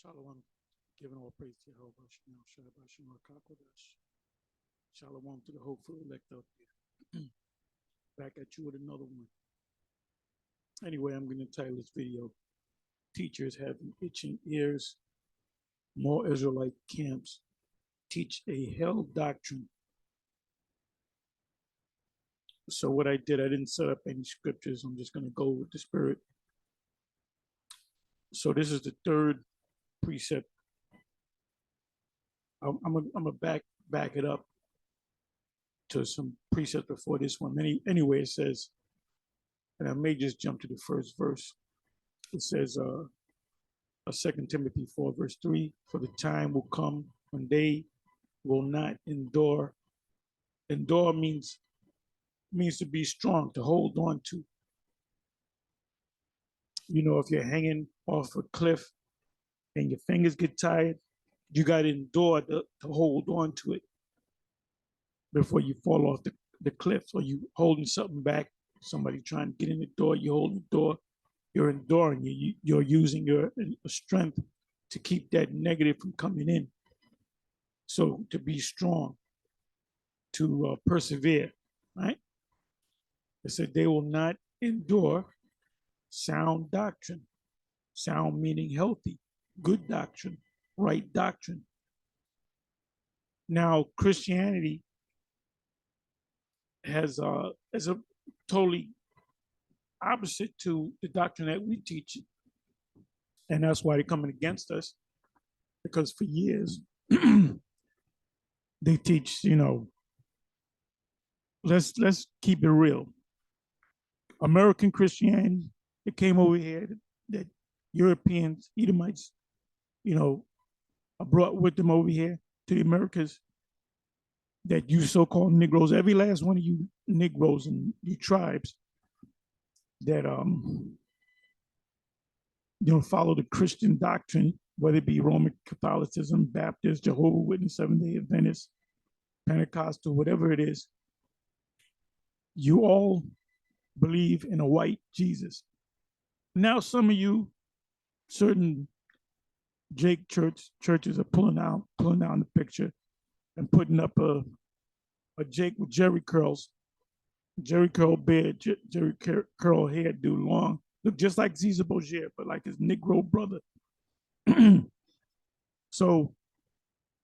Shalom, giving all praise to Jehovah. Shalom to the hopeful elect out there. Back at you with another one. Anyway, I'm going to title this video, Teachers Having Itching Ears, More Israelite Camps Teach a Hell Doctrine. So what I did, I didn't set up any scriptures. I'm just going to go with the Spirit. So this is the third precept. I'm gonna back it up to some precepts before this one. Anyway, it says, and I may just jump to the first verse. It says, 2 Timothy 4, verse 3, for the time will come when they will not endure. Endure means to be strong, to hold on to. You know, if you're hanging off a cliff and your fingers get tired, you got to endure to hold on to it before you fall off the cliff. Or you holding something back, somebody trying to get in the door, you hold the door, you're enduring, you're using your strength to keep that negative from coming in. So to be strong, to persevere, right? It said they will not endure sound doctrine. Sound meaning healthy, good doctrine, right doctrine. Now, Christianity is a totally opposite to the doctrine that we teach. And that's why they're coming against us. Because for years, they teach, you know, let's keep it real. American Christianity, it came over here that Europeans, Edomites, you know, are brought with them over here to the Americas, that you so-called Negroes, every last one of you Negroes and you tribes that follow the Christian doctrine, whether it be Roman Catholicism, Baptist, Jehovah's Witness, Seventh-day Adventist, Pentecostal, whatever it is, you all believe in a white Jesus. Now some of you, certain Jake churches are pulling out the picture and putting up a Jake with Jerry curls, Jerry curl beard, Jerry curl hairdo, long, look just like Caesar Borgia, but like his Negro brother. So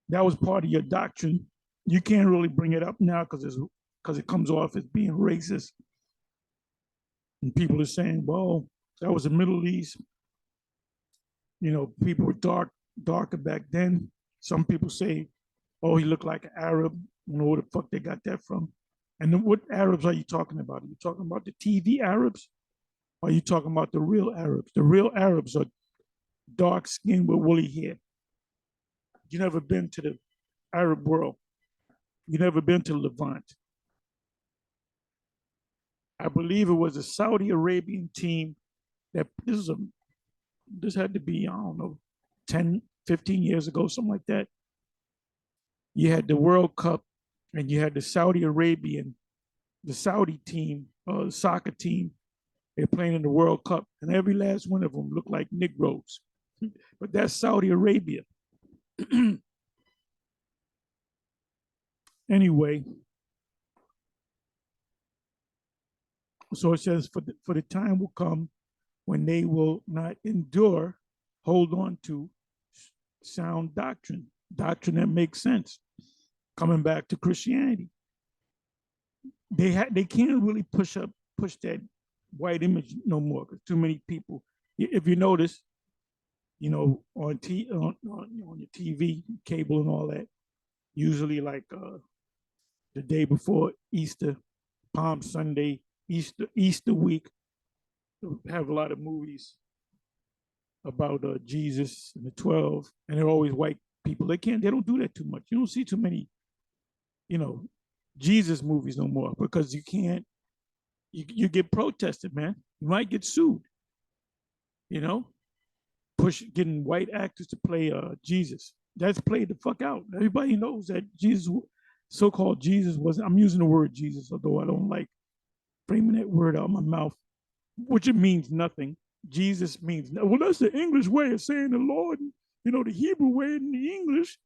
that was part of your doctrine. You can't really bring it up now because it comes off as being racist. And people are saying, well, that was the Middle East. You know, people were darker back then. Some people say, oh, he looked like an Arab. I don't know where the fuck they got that from. And then what Arabs are you talking about? Are you talking about the TV Arabs? Or are you talking about the real Arabs? The real Arabs are dark skinned with woolly hair. You never been to the Arab world. You never been to Levant. I believe it was a Saudi Arabian team that this had to be, I don't know, 10, 15 years ago, something like that. You had the World Cup and you had the Saudi team, the soccer team. They're playing in the World Cup and every last one of them looked like Negroes. But that's Saudi Arabia. Anyway, so it says, for the time will come when they will not endure, hold on to sound doctrine that makes sense. Coming back to Christianity, they can't really push that white image no more because too many people. If you notice, you know, on your TV, cable, and all that, usually like the day before Easter, Palm Sunday, Easter week, have a lot of movies about Jesus and the 12, and they're always white people. They don't do that too much. You don't see too many, you know, Jesus movies no more because you can't. You get protested, man. You might get sued. You know, getting white actors to play Jesus. That's played the fuck out. Everybody knows that Jesus, so-called Jesus, I'm using the word Jesus, although I don't like framing that word out of my mouth, which it means nothing. Jesus means, well, that's the English way of saying the Lord. You know, the Hebrew way and the English,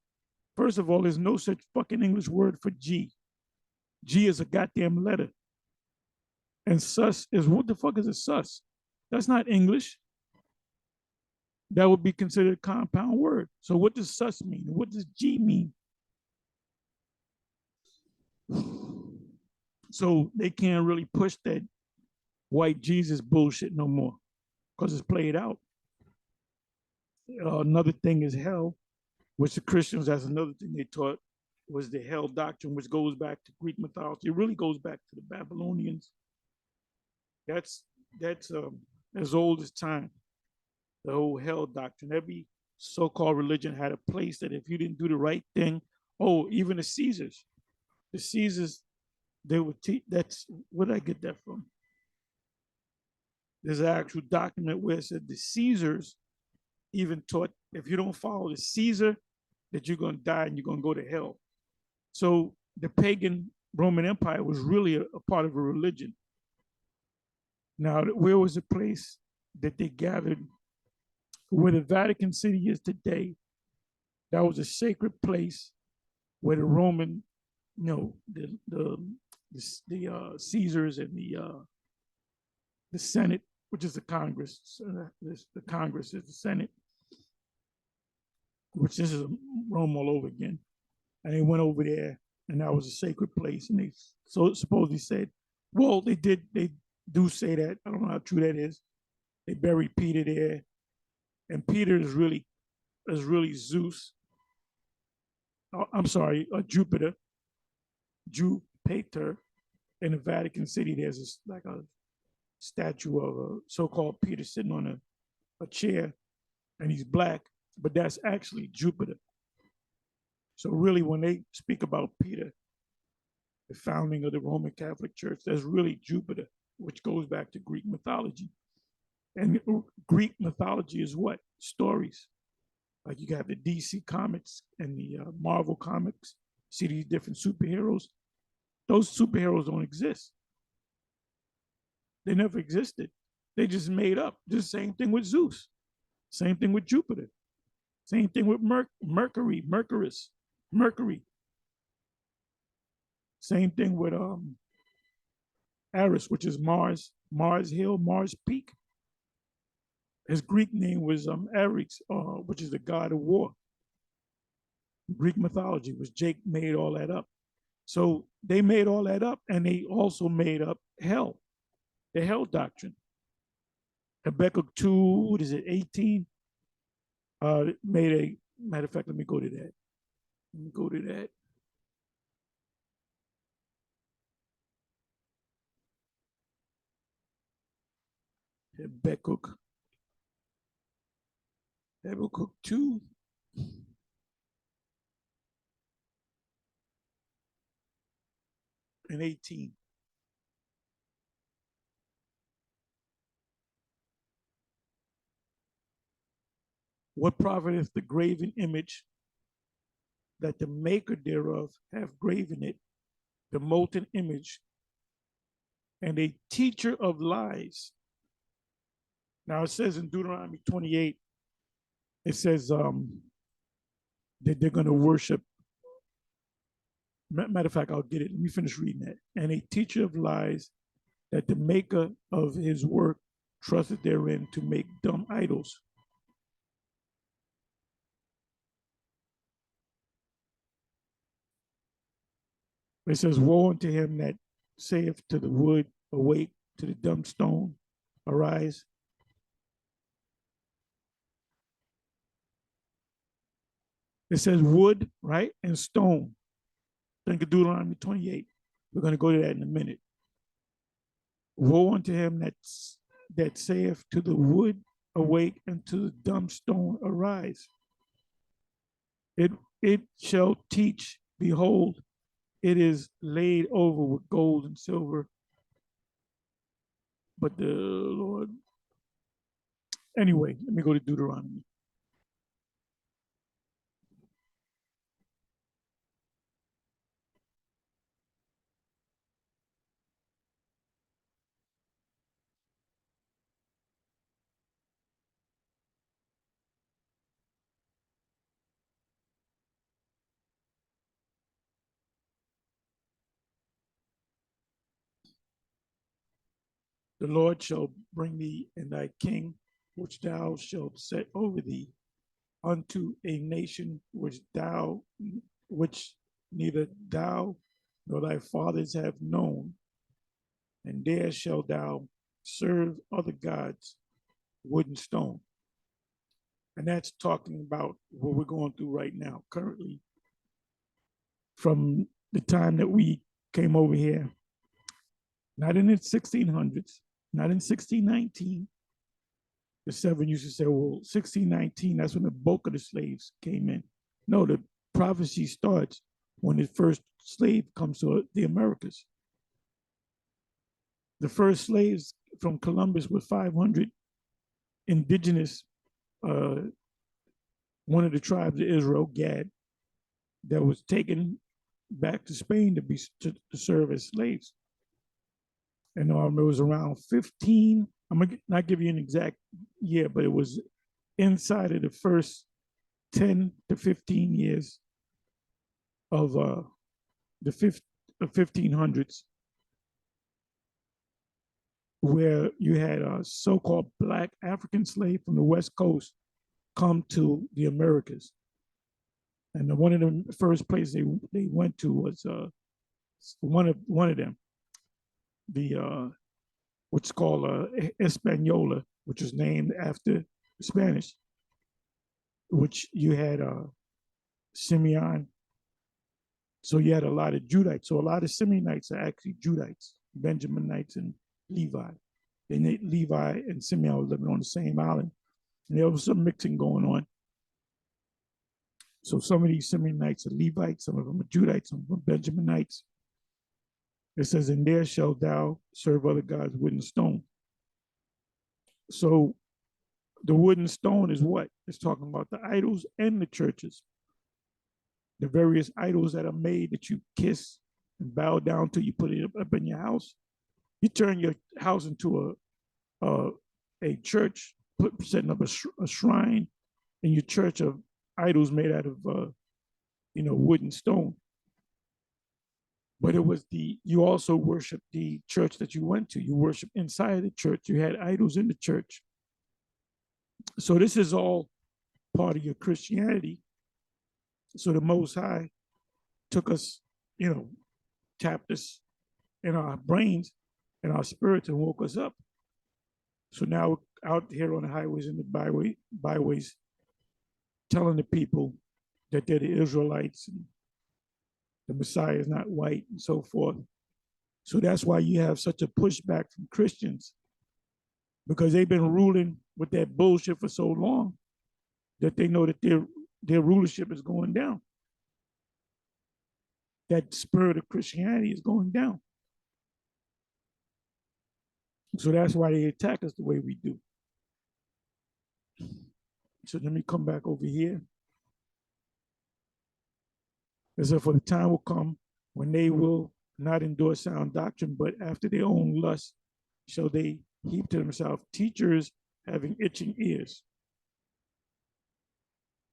first of all, there's no such fucking English word for G. G is a goddamn letter. And sus is, what the fuck is a sus? That's not English. That would be considered a compound word. So what does sus mean? What does G mean? So they can't really push that white Jesus bullshit no more because it's played out. Another thing is hell, which the Christians, that's another thing they taught, was the hell doctrine, which goes back to Greek mythology. It really goes back to the Babylonians. That's as old as time. The whole hell doctrine. Every so-called religion had a place that if you didn't do the right thing, oh, even the Caesars, they would teach. That's where did I get that from? There's an actual document where it said the Caesars even taught if you don't follow the Caesar, that you're going to die and you're going to go to hell. So the pagan Roman Empire was really a part of a religion. Now, where was the place that they gathered? Where the Vatican City is today, that was a sacred place where the Roman, you know, the Caesars and the Senate, which is the Congress, the Congress is the Senate, which this is Rome all over again. And they went over there, and that was a sacred place. And they so supposedly said, well, they do say that. I don't know how true that is. They buried Peter there, and Peter is really Zeus. I'm sorry, Jupiter, Jupiter. In the Vatican City, there's this, like a statue of a so-called Peter sitting on a chair, and he's black, but that's actually Jupiter. So really, when they speak about Peter, the founding of the Roman Catholic Church, that's really Jupiter, which goes back to Greek mythology. And Greek mythology is what? Stories. Like you got the DC comics and the Marvel comics. See these different superheroes. Those superheroes don't exist. They never existed. They just made up. The same thing with Zeus. Same thing with Jupiter. Same thing with Mercury. Same thing with Ares, which is Mars Hill, Mars Peak. His Greek name was Ares, which is the god of war. Greek mythology was Jake made all that up. So they made all that up, and they also made up hell, the hell doctrine. Habakkuk 2, what is it, 18? Made a matter of fact, let me go to that. Habakkuk 2 and 18. What profiteth the graven image that the maker thereof have graven it, the molten image, and a teacher of lies? Now it says in Deuteronomy 28, it says that they're going to worship. Matter of fact, I'll get it. Let me finish reading that. And a teacher of lies, that the maker of his work trusted therein to make dumb idols. It says, woe unto him that saith to the wood, awake, to the dumb stone, arise. It says wood, right? And stone. Think of Deuteronomy 28. We're going to go to that in a minute. Woe unto him that saith to the wood, awake, and to the dumb stone, arise. It shall teach, behold, it is laid over with gold and silver. But the Lord. Anyway, let me go to Deuteronomy. The Lord shall bring thee and thy king, which thou shalt set over thee, unto a nation which neither thou nor thy fathers have known, and there shalt thou serve other gods, wood and stone. And that's talking about what we're going through right now, currently, from the time that we came over here, not in the 1600s, not in 1619. The seven used to say, well, 1619, that's when the bulk of the slaves came in. No, the prophecy starts when the first slave comes to the Americas. The first slaves from Columbus were 500 indigenous, one of the tribes of Israel, Gad, that was taken back to Spain to serve as slaves. And it was around 15. I'm gonna not give you an exact year, but it was inside of the first 10 to 15 years of the 1500s, where you had a so-called black African slave from the West Coast come to the Americas. And one of the first places they went to was one of them, the which is called Española, which was named after Spanish, which you had Simeon. So you had a lot of Judites. So a lot of Simeonites are actually Judites, Benjaminites and Levi. And Levi and Simeon were living on the same island. And there was some mixing going on. So some of these Simeonites are Levites, some of them are Judites, some of them are Benjaminites. It says, and there shalt thou serve other gods, wood and stone. So the wood and stone is what? It's talking about the idols and the churches. The various idols that are made that you kiss and bow down to, you put it up in your house. You turn your house into a church, setting up a shrine in your church of idols made out of wood and stone. But it was you also worship the church that you went to. You worship inside the church. You had idols in the church. So this is all part of your Christianity. So the Most High took us, tapped us in our brains and our spirits and woke us up. So now we're out here on the highways and the byways, telling the people that they're the Israelites and the Messiah is not white and so forth. So that's why you have such a pushback from Christians, because they've been ruling with that bullshit for so long that they know that their rulership is going down. That spirit of Christianity is going down. So that's why they attack us the way we do. So let me come back over here. It said, for the time will come when they will not endure sound doctrine, but after their own lust shall they heap to themselves teachers having itching ears.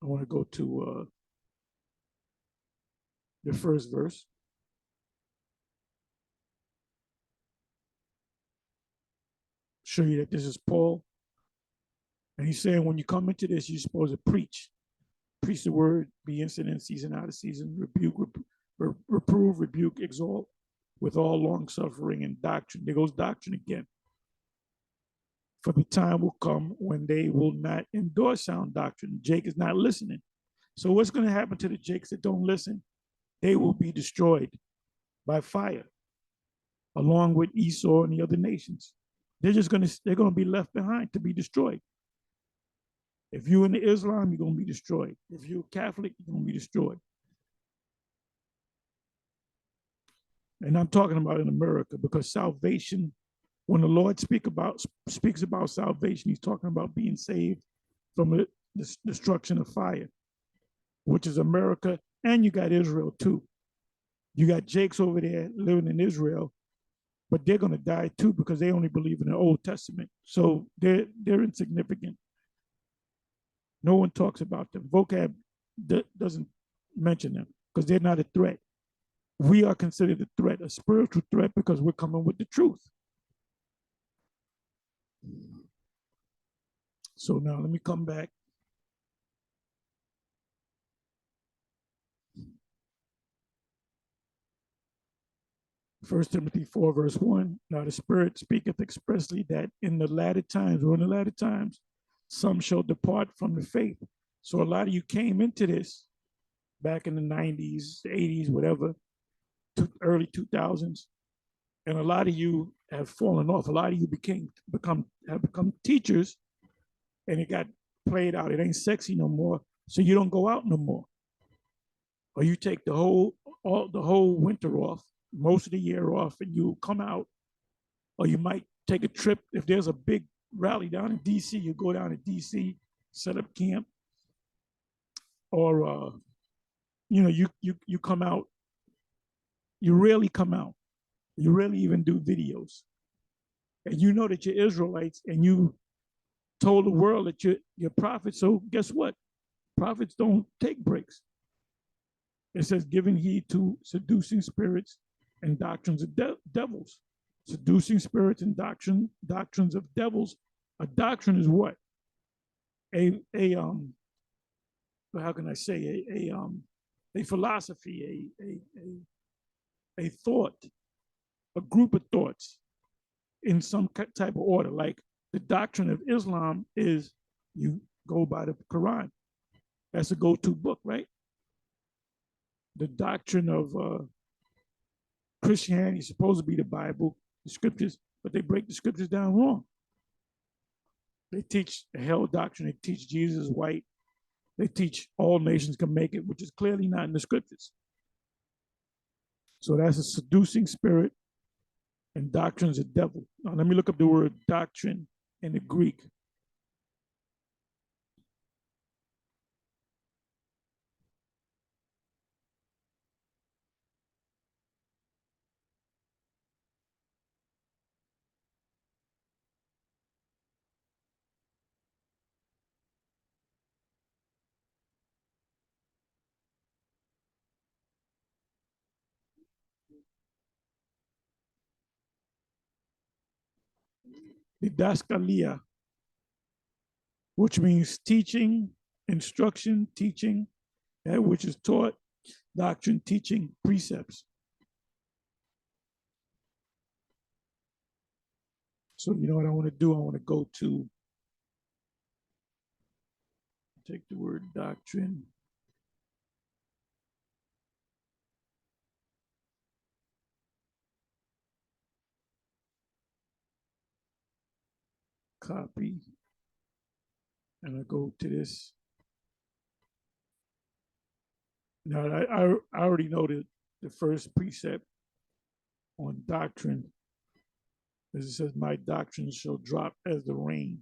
I want to go to the first verse. Show you that this is Paul. And he's saying, when you come into this, you're supposed to preach. Preach the word, be instant in season, out of season, reprove, rebuke, exalt, with all long suffering and doctrine. There goes doctrine again. For the time will come when they will not endure sound doctrine. Jake is not listening. So what's going to happen to the Jakes that don't listen? They will be destroyed by fire, along with Esau and the other nations. They're going to be left behind to be destroyed. If you're in the Islam, you're going to be destroyed. If you're Catholic, you're going to be destroyed. And I'm talking about in America, because salvation, when the Lord speaks about salvation, he's talking about being saved from the destruction of fire, which is America, and you got Israel too. You got Jakes over there living in Israel, but they're going to die too because they only believe in the Old Testament. So they're insignificant. No one talks about them. Vocab doesn't mention them because they're not a threat. We are considered a threat, a spiritual threat, because we're coming with the truth. So now let me come back. First Timothy 4, verse 1. Now the Spirit speaketh expressly that in the latter times, or in the latter times, some shall depart from the faith. So a lot of you came into this back in the 90s, 80s, whatever, early 2000s, and a lot of you have fallen off. A lot of you have become teachers, and it got played out. It ain't sexy no more, so you don't go out no more, or you take the whole winter off, most of the year off, and you come out, or you might take a trip. If there's a big rally down in DC, you go down to DC, set up camp, or you come out. You rarely come out. You rarely even do videos, and you know that you're Israelites, and you told the world that you're prophets. So guess what? Prophets don't take breaks. It says, giving heed to seducing spirits and doctrines of devils. Seducing spirits and doctrines of devils. A doctrine is what? How can I say, a philosophy, a thought, a group of thoughts in some type of order. Like the doctrine of Islam is you go by the Quran. That's a go-to book, right? The doctrine of Christianity is supposed to be the Bible, the scriptures, but they break the scriptures down wrong. They teach the hell doctrine. They teach Jesus is white. They teach all nations can make it, which is clearly not in the scriptures. So that's a seducing spirit and doctrines of devil. Now, let me look up the word doctrine in the Greek. Didaskalia, which means teaching, instruction, teaching, that which is taught, doctrine, teaching, precepts. So you know what I want to do? I want to go to, take the word doctrine. Copy. And I go to this. Now, I already know that the first precept on doctrine, as it says, my doctrine shall drop as the rain.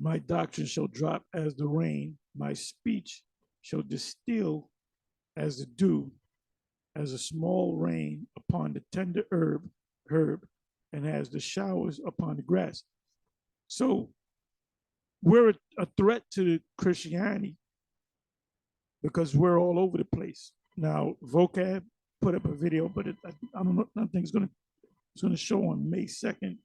My doctrine shall drop as the rain. My speech shall distill as the dew, as a small rain upon the tender herb, and as the showers upon the grass. So we're a threat to Christianity because we're all over the place. Now, Vocab put up a video, but I don't know, I think it's going to show on May 2nd,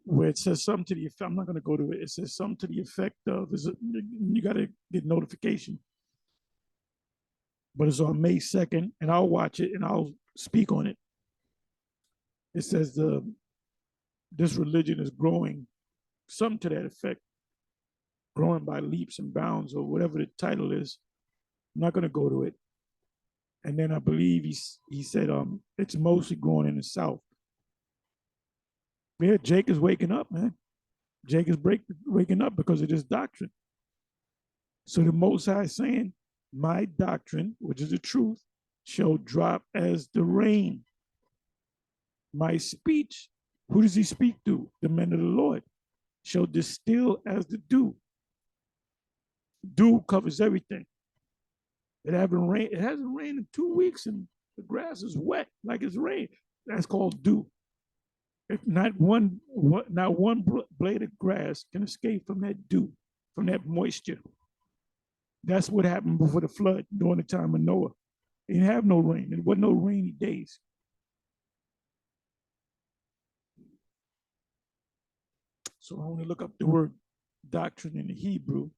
where it says something to the effect, I'm not going to go to it, it says something to the effect of, you got to get notification. But it's on May 2nd, and I'll watch it and I'll speak on it. It says this religion is growing, something to that effect, growing by leaps and bounds, or whatever the title is. I'm not going to go to it. And then I believe he said it's mostly growing in the South. Yeah, Jake is waking up, man. Jake is waking up because of this doctrine. So the Most High is saying, my doctrine, which is the truth, shall drop as the rain. My speech, who does he speak to? The men of the Lord, shall distill as the dew. Dew covers everything. It hasn't rained in 2 weeks, and the grass is wet like it's rain. That's called dew. If not one blade of grass can escape from that dew, from that moisture. That's what happened before the flood during the time of Noah. They didn't have no rain. There wasn't no rainy days. So I want to look up the word doctrine in the Hebrew.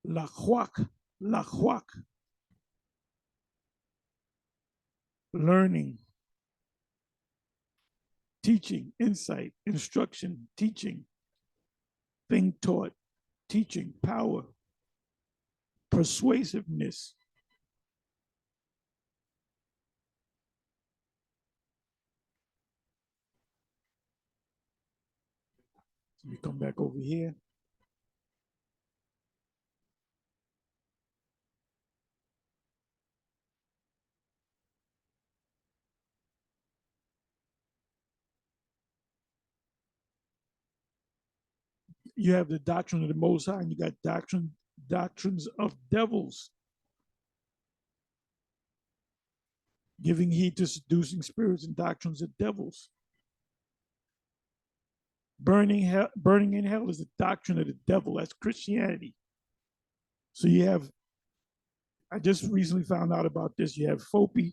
Lachwak, lachwak, learning, teaching, insight, instruction, teaching, thing taught, teaching, power, persuasiveness. So we come back over here. You have the doctrine of the Most High, and you got doctrines of devils, giving heed to seducing spirits and doctrines of devils. Burning in hell is the doctrine of the devil. That's Christianity. So you have, I just recently found out about this. You have FOPI,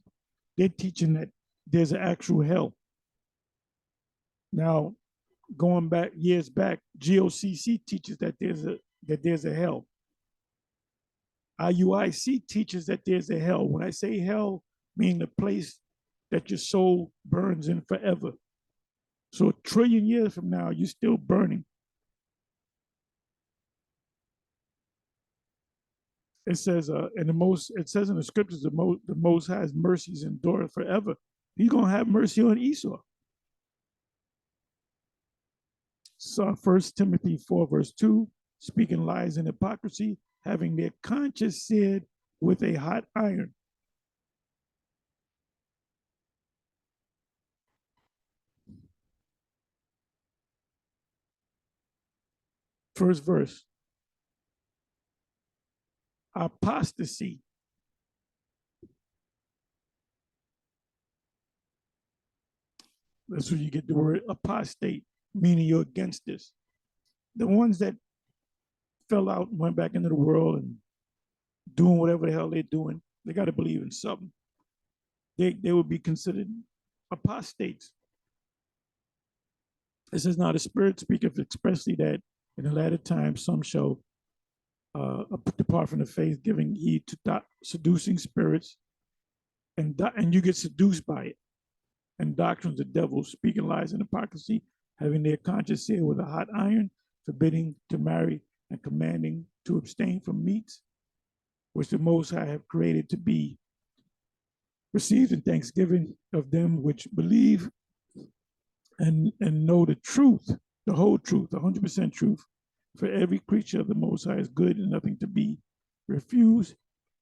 they're teaching that there's an actual hell. Now, going back years back, GOCC teaches that there's a hell. IUIC teaches that there's a hell. When I say hell, meaning the place that your soul burns in forever. So 1,000,000,000 years from now, you're still burning. It says, it says in the scriptures, the Most High's mercies endure forever. He's gonna have mercy on Esau. So 1 Timothy 4, verse 2, speaking lies and hypocrisy, having their conscience seared with a hot iron. First verse, apostasy. That's where you get the word apostate, meaning you're against this. The ones that fell out and went back into the world and doing whatever the hell they're doing, they got to believe in something. They would be considered apostates. It says, now the Spirit speaketh expressly that in the latter times some shall depart from the faith, giving heed to seducing spirits, and you get seduced by it. And doctrines of devils, speaking lies and hypocrisy, having their conscience seared with a hot iron, forbidding to marry and commanding to abstain from meats, which the Most High have created to be received in thanksgiving of them which believe and know the truth, the whole truth, 100% truth. For every creature of the Most High is good and nothing to be refused.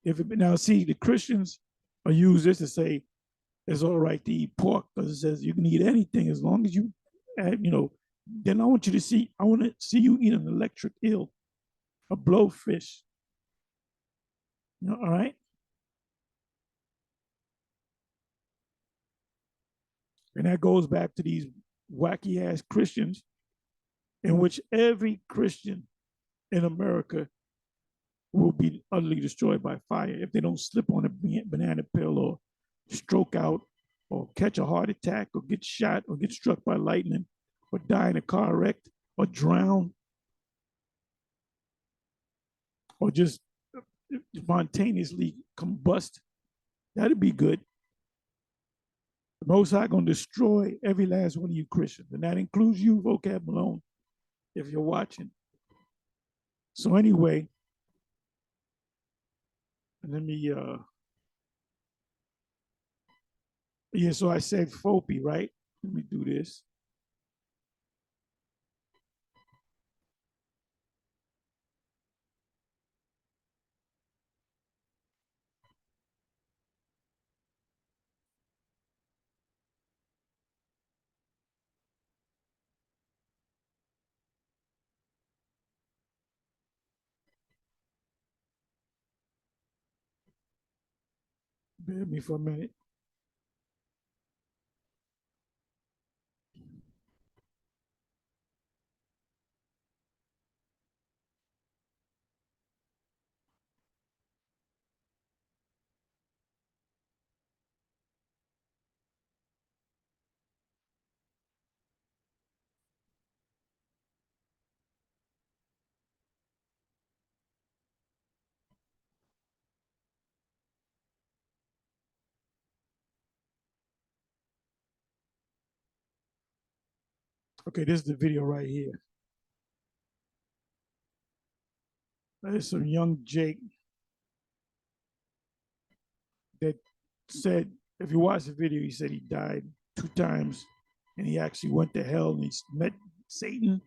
Now, see, the Christians are use this to say it's all right to eat pork because it says you can eat anything as long as you add, Then I want to see you eat an electric eel, a blowfish. All right. And that goes back to these wacky ass Christians, in which every Christian in America will be utterly destroyed by fire if they don't slip on a banana peel or stroke out or catch a heart attack or get shot or get struck by lightning or die in a car wreck or drown or just spontaneously combust. That'd be good. The Most High gonna destroy every last one of you Christians, and that includes you, Vocab Malone, if you're watching. So anyway, let me so I said FOPI, right? Let me do this. Bear with me for a minute. Okay, this is the video right here. There's some young Jake that said, if you watch the video, he said he died 2 times and he actually went to hell and he met Satan.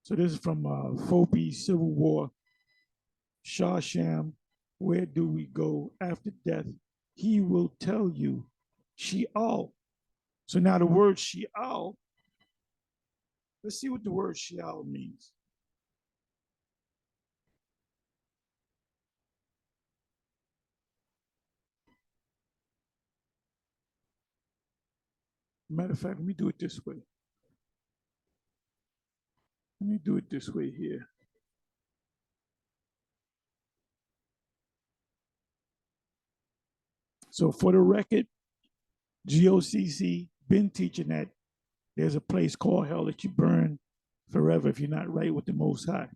So this is from Phobie Civil War, Shawsham, where do we go after death? He will tell you, sheol. So now the word sheol, let's see what the word sheol means. Matter of fact, let me do it this way. Let me do it this way here. So for the record, GOCC been teaching that there's a place called hell that you burn forever if you're not right with the Most High.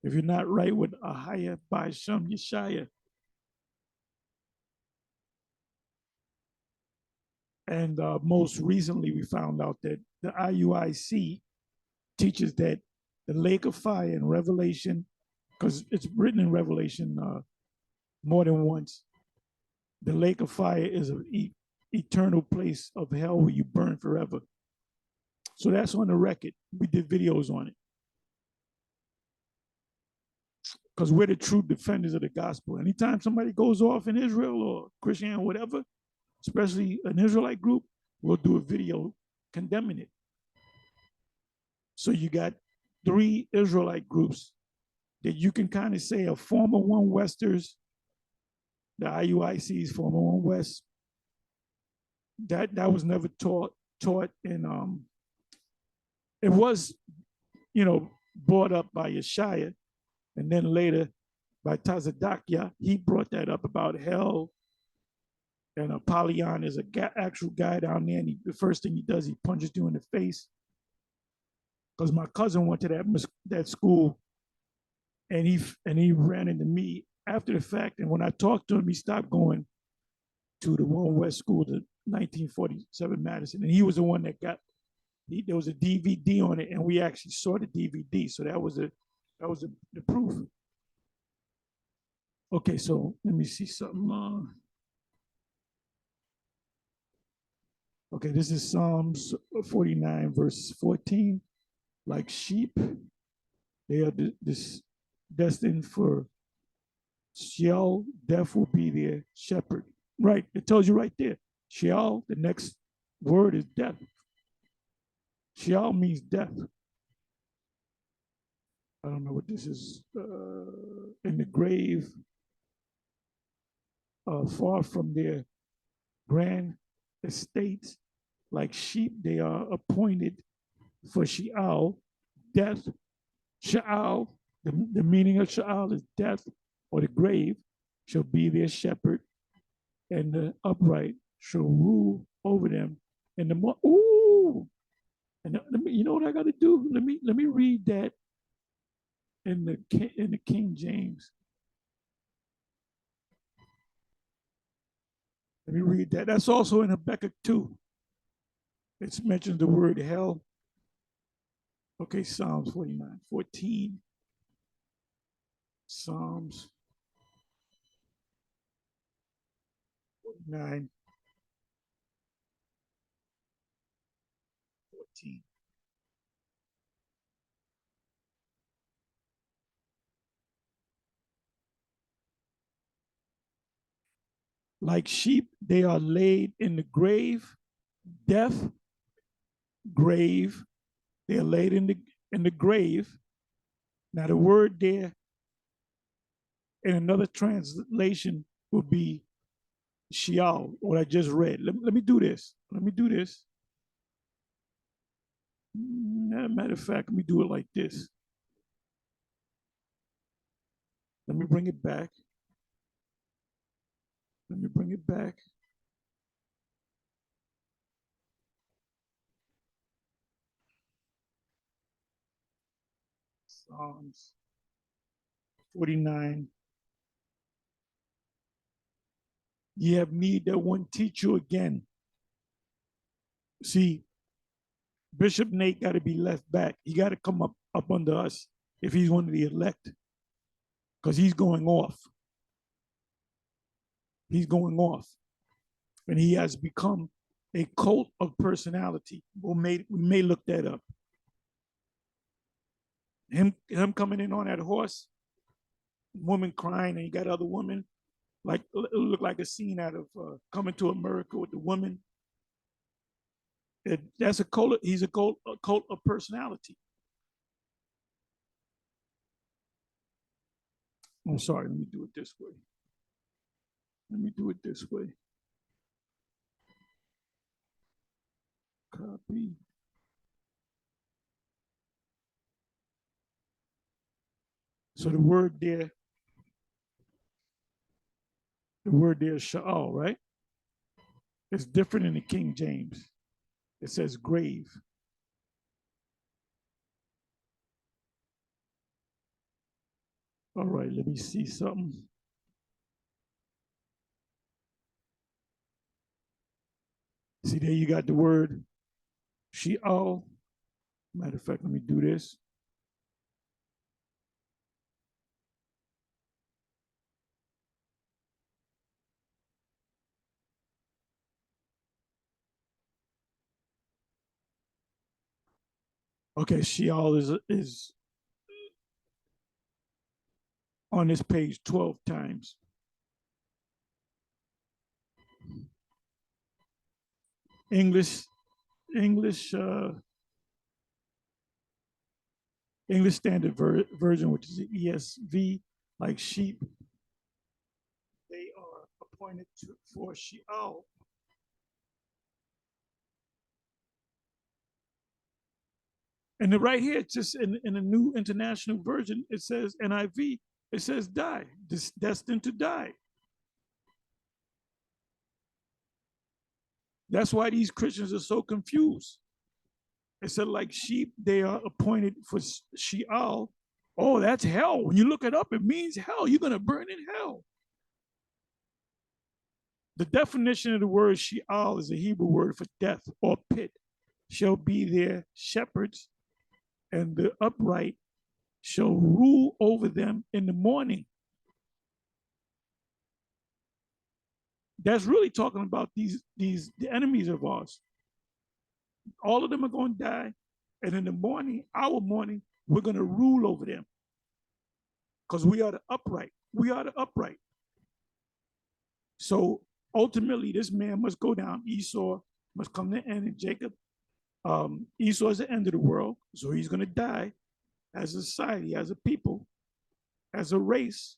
If you're not right with Ahaya by Shem Yeshaya. And most recently, we found out that the IUIC teaches that the lake of fire in Revelation, because it's written in Revelation more than once, the lake of fire is an eternal place of hell where you burn forever. So that's on the record. We did videos on it. Because we're the true defenders of the gospel. Anytime somebody goes off in Israel or Christian or whatever, especially an Israelite group, we'll do a video condemning it. So you got 3 Israelite groups that you can kind of say are former One Westers, the IUIC's former One West. That was never taught in it was, brought up by Yeshaya, and then later by Tazadakia. He brought that up about hell. And Apollyon is an actual guy down there, and the first thing he does, he punches you in the face. Because my cousin went to that school, and he ran into me after the fact. And when I talked to him, he stopped going to the One West School, the 1947 Madison, and he was the one that there was a DVD on it, and we actually saw the DVD. So that was the proof. Okay, so let me see something. Okay, this is Psalms 49, verse 14. Like sheep, they are destined for sheol. Death will be their shepherd. Right, it tells you right there. Sheol, the next word is death. Sheol means death. I don't know what this is. In the grave, far from their grand estates, like sheep, they are appointed for sheol, death. Sheol, the meaning of sheol is death or the grave, shall be their shepherd, and the upright shall rule over them. And and you know what I got to do? Let me read that in the King James. Let me read that. That's also in Habakkuk 2. It mentions the word hell. Okay, Psalms 49, 14. Psalms 49, 14. Like sheep, they are laid in the grave, death, grave. They are laid in the grave. Now the word there And another translation would be sheol, what I just read. Let me do this. Let me do this. Matter of fact, let me do it like this. Let me bring it back. Let me bring it back. Psalms 49. Ye have need that one teach you again. See, Bishop Nate got to be left back. He got to come up under us if he's one of the elect, because he's going off. He's going off. And he has become a cult of personality. We may look that up. Him coming in on that horse, woman crying, and you got other women. Like, it looked like a scene out of Coming to America with the woman. That's a cult. He's a cult of personality. I'm sorry. Let me do it this way. Let me do it this way. Copy. So the word there is sheol, right? It's different in the King James. It says grave. All right, let me see something. See, there you got the word sheol. Matter of fact, let me do this. Okay, sheol is on this page 12 times. English Standard Version, which is the ESV, like sheep, they are appointed for sheol. And right here, it's just in the New International Version, it says NIV, it says die, destined to die. That's why these Christians are so confused. It said, like sheep, they are appointed for sheol. Oh, that's hell. When you look it up, it means hell. You're going to burn in hell. The definition of the word sheol is a Hebrew word for death or pit. Shall be their shepherds, and the upright shall rule over them in the morning. That's really talking about the enemies of ours. All of them are going to die, and in the morning, our morning, we're going to rule over them, because we are the upright. We are the upright. So ultimately, this man must go down. Esau must come to the end, and Jacob. Esau is the end of the world, so he's going to die as a society, as a people, as a race.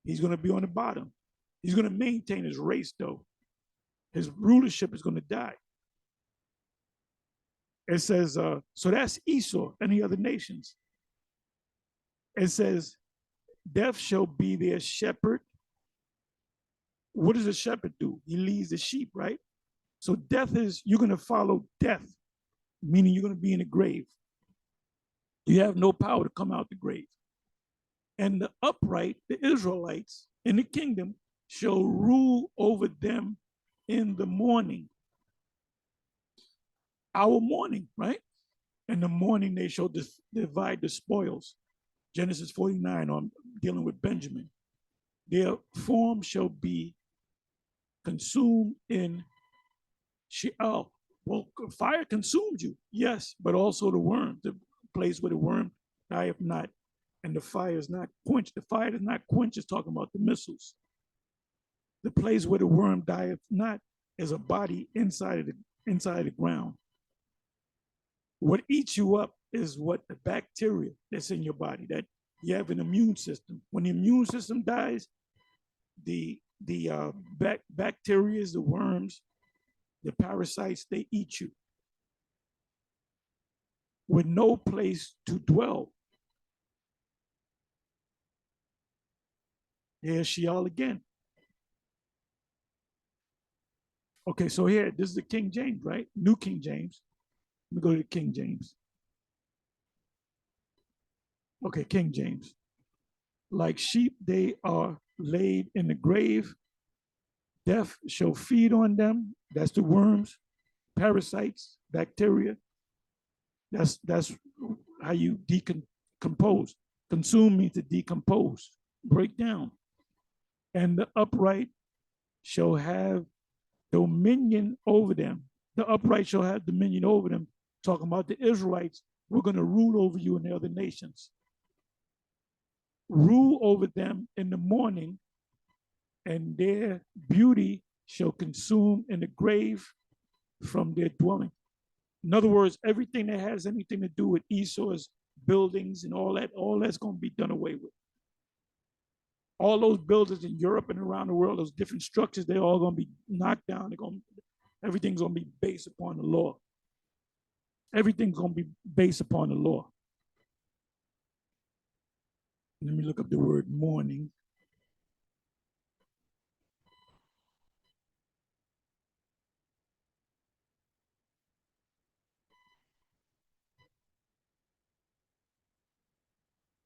He's going to be on the bottom. He's going to maintain his race, though. His rulership is going to die. It says, so that's Esau and the other nations. It says, death shall be their shepherd. What does a shepherd do? He leads the sheep, right? So death is, you're going to follow death, meaning you're going to be in the grave. You have no power to come out the grave. And the upright, the Israelites in the kingdom, shall rule over them in the morning. Our morning, right? In the morning, they shall divide the spoils. Genesis 49, on dealing with Benjamin. Their form shall be consumed in sheol. Well, fire consumes you, yes, but also the worm, the place where the worm dieth not, and the fire is not quenched. The fire is not quenched is talking about the missiles. The place where the worm dieth not is a body inside of the ground. What eats you up is what the bacteria that's in your body, that You have an immune system. When the immune system dies, the bacteria, the worms, the parasites, they eat you with no place to dwell. Here's sheol again. Okay, so here, this is the King James, right? New King James. Let me go to the King James. Okay, King James. Like sheep, they are laid in the grave. Death shall feed on them. That's the worms, parasites, bacteria. That's how you decompose. Consume means to decompose, break down. And the upright shall have dominion over them. The upright shall have dominion over them. Talking about the Israelites, we're going to rule over you and the other nations. Rule over them in the morning, and their beauty shall consume in the grave from their dwelling. In other words, everything that has anything to do with Esau's buildings and all that's going to be done away with. All those buildings in Europe and around the world, those different structures, they're all going to be knocked down. Everything's going to be based upon the law. Everything's going to be based upon the law. Let me look up the word mourning.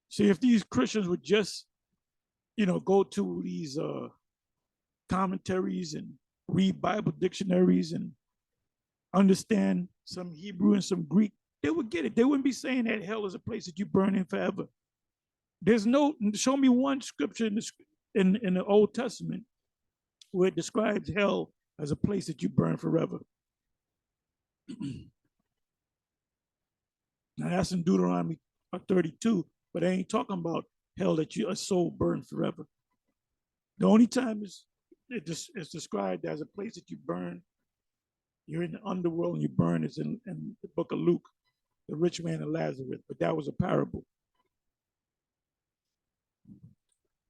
See, if these Christians would just, go to these commentaries and read Bible dictionaries and understand some Hebrew and some Greek, they would get it. They wouldn't be saying that hell is a place that you burn in forever. Show me one scripture in the Old Testament where it describes hell as a place that you burn forever. Now that's in Deuteronomy 32, but they ain't talking about hell that a soul burned forever. The only time it's described as a place that you burn, you're in the underworld and you burn, is in the book of Luke, the rich man and Lazarus, but that was a parable.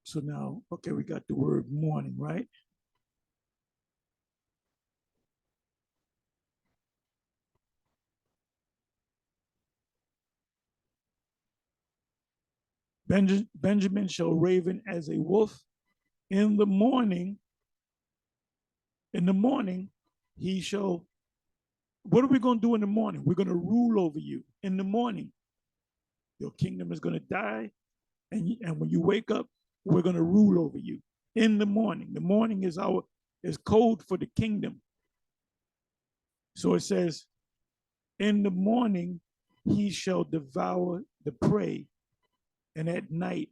So now, okay, we got the word mourning, right? Benjamin shall raven as a wolf. In the morning, he shall. What are we going to do in the morning? We're going to rule over you. In the morning, your kingdom is going to die. And when you wake up, we're going to rule over you. In the morning. The morning is code for the kingdom. So it says, in the morning, he shall devour the prey, and at night,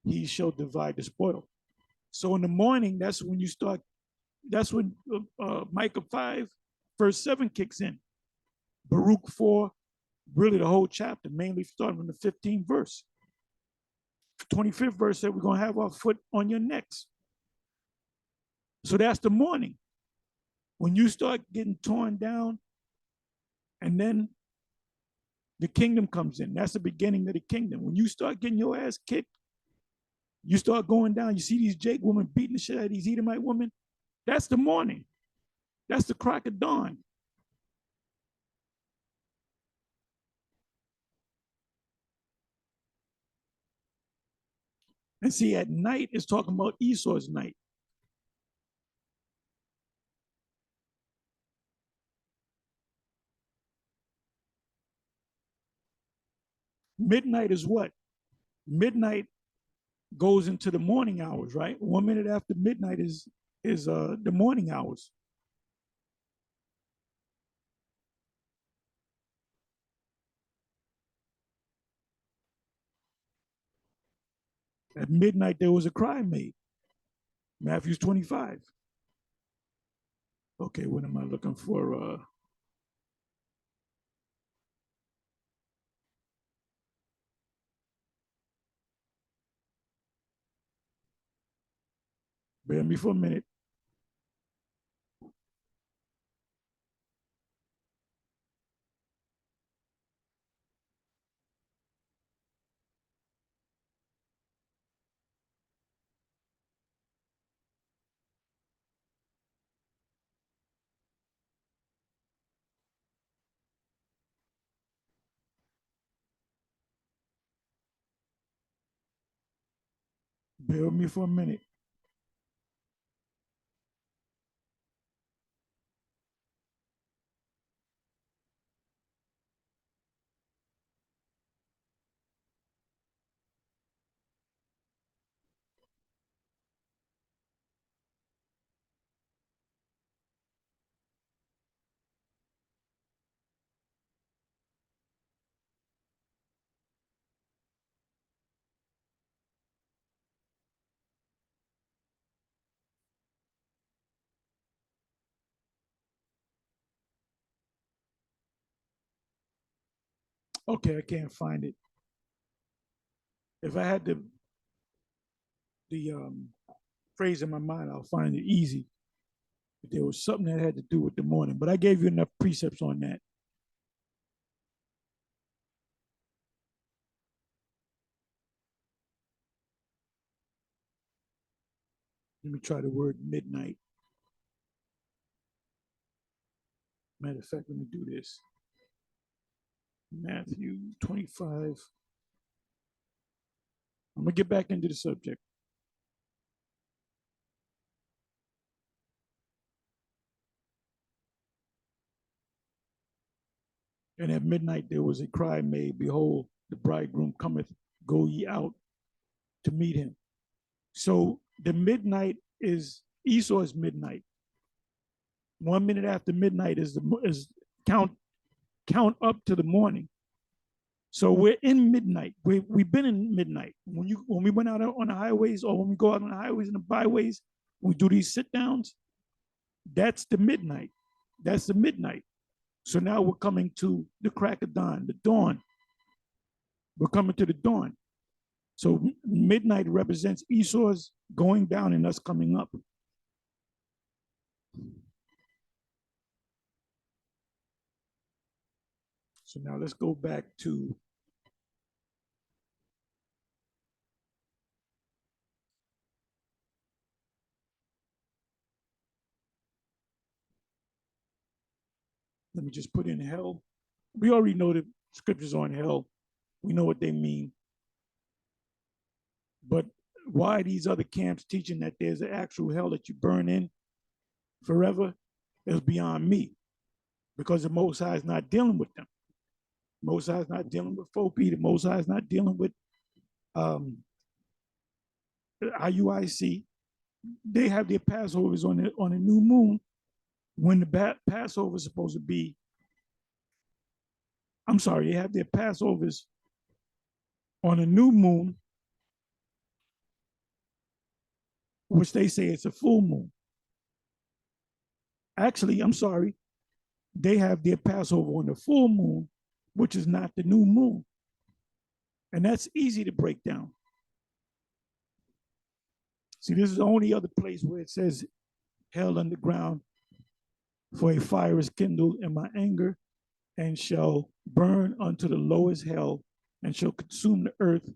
he shall divide the spoil. So in the morning, that's when Micah 5, verse 7 kicks in. Baruch 4, really the whole chapter, mainly starting from the 15th verse. 25th verse said, we're going to have our foot on your necks. So that's the morning. When you start getting torn down, and then the kingdom comes in. That's the beginning of the kingdom. When you start getting your ass kicked, you start going down. You see these Jake women beating the shit out of these Edomite women. That's the morning. That's the crack of dawn. And see, at night, it's talking about Esau's night. Midnight is what? Midnight goes into the morning hours, right? 1 minute after midnight is the morning hours. At midnight, there was a cry made. Matthew 25. Okay, what am I looking for? Bear me for a minute. Bear with me for a minute. Okay, I can't find it. If I had the phrase in my mind, I'll find it easy. But there was something that had to do with the morning, but I gave you enough precepts on that. Let me try the word midnight. Matter of fact, let me do this. Matthew 25. I'm going to get back into the subject. And at midnight there was a cry made, behold, the bridegroom cometh, go ye out to meet him. So the midnight is Esau's midnight. 1 minute after midnight is count up to the morning. So we're in midnight. We've been in midnight. When we went out on the highways, or when we go out on the highways and the byways, we do these sit downs. That's the midnight. That's the midnight. So now we're coming to the crack of dawn, the dawn. We're coming to the dawn. So midnight represents Esau's going down and us coming up. So now let's go back to let me just put in hell. We already know the scriptures on hell. We know what they mean. But why these other camps teaching that there's an actual hell that you burn in forever is beyond me. Because the Most High is not dealing with them. Most High is not dealing with Fopi. The Most High is not dealing with IUIC. They have their Passovers on a new moon when the Passover is supposed to be. I'm sorry, they have their Passovers on a new moon, which they say it's a full moon. Actually, I'm sorry, they have their Passover on the full moon, which is not the new moon. And that's easy to break down. See, this is the only other place where it says hell underground, for a fire is kindled in my anger, and shall burn unto the lowest hell, and shall consume the earth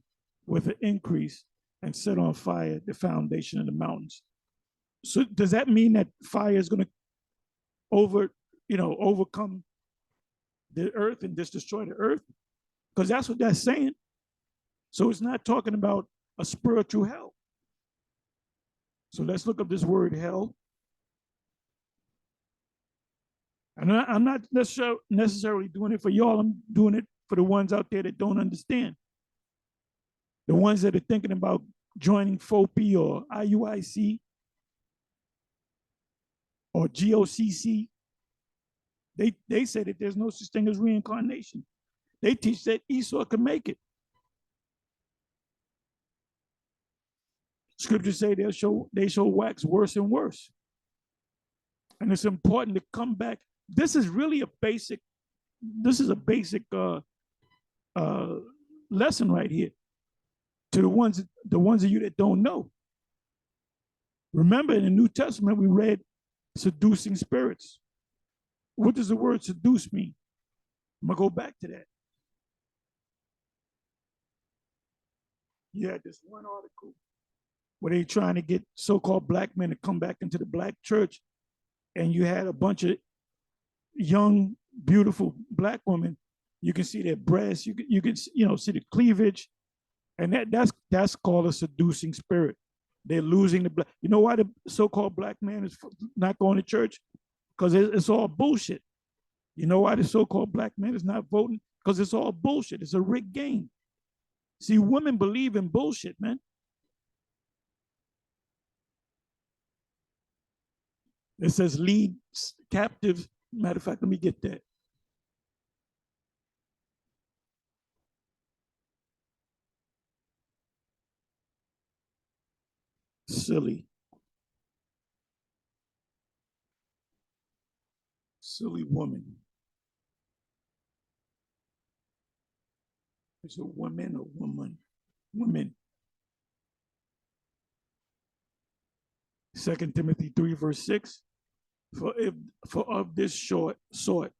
with an increase, and set on fire the foundation of the mountains. So does that mean that fire is going to overcome the earth and just destroy the earth? Because that's what that's saying. So it's not talking about a spiritual hell. So let's look up this word hell. And I'm not necessarily doing it for y'all. I'm doing it for the ones out there that don't understand. The ones that are thinking about joining FOPI or IUIC or GOCC. They say that there's no such thing as reincarnation. They teach that Esau can make it. Scriptures say they shall wax worse and worse. And it's important to come back. This is a basic lesson right here to the ones of you that don't know. Remember, in the New Testament, we read seducing spirits. What does the word seduce mean? I'm gonna go back to that. You had this one article where they trying to get so-called black men to come back into the black church, and you had a bunch of young, beautiful black women. You can see their breasts. You can see the cleavage, And that's called a seducing spirit. They're losing the black. You know why the so-called black man is not going to church? Because it's all bullshit. You know why the so-called black man is not voting? Because it's all bullshit. It's a rigged game. See, women believe in bullshit, man. It says lead captives. Matter of fact, let me get that. Silly, silly woman. It's a woman or woman. Women. 2 Timothy 3, verse 6. For of this sort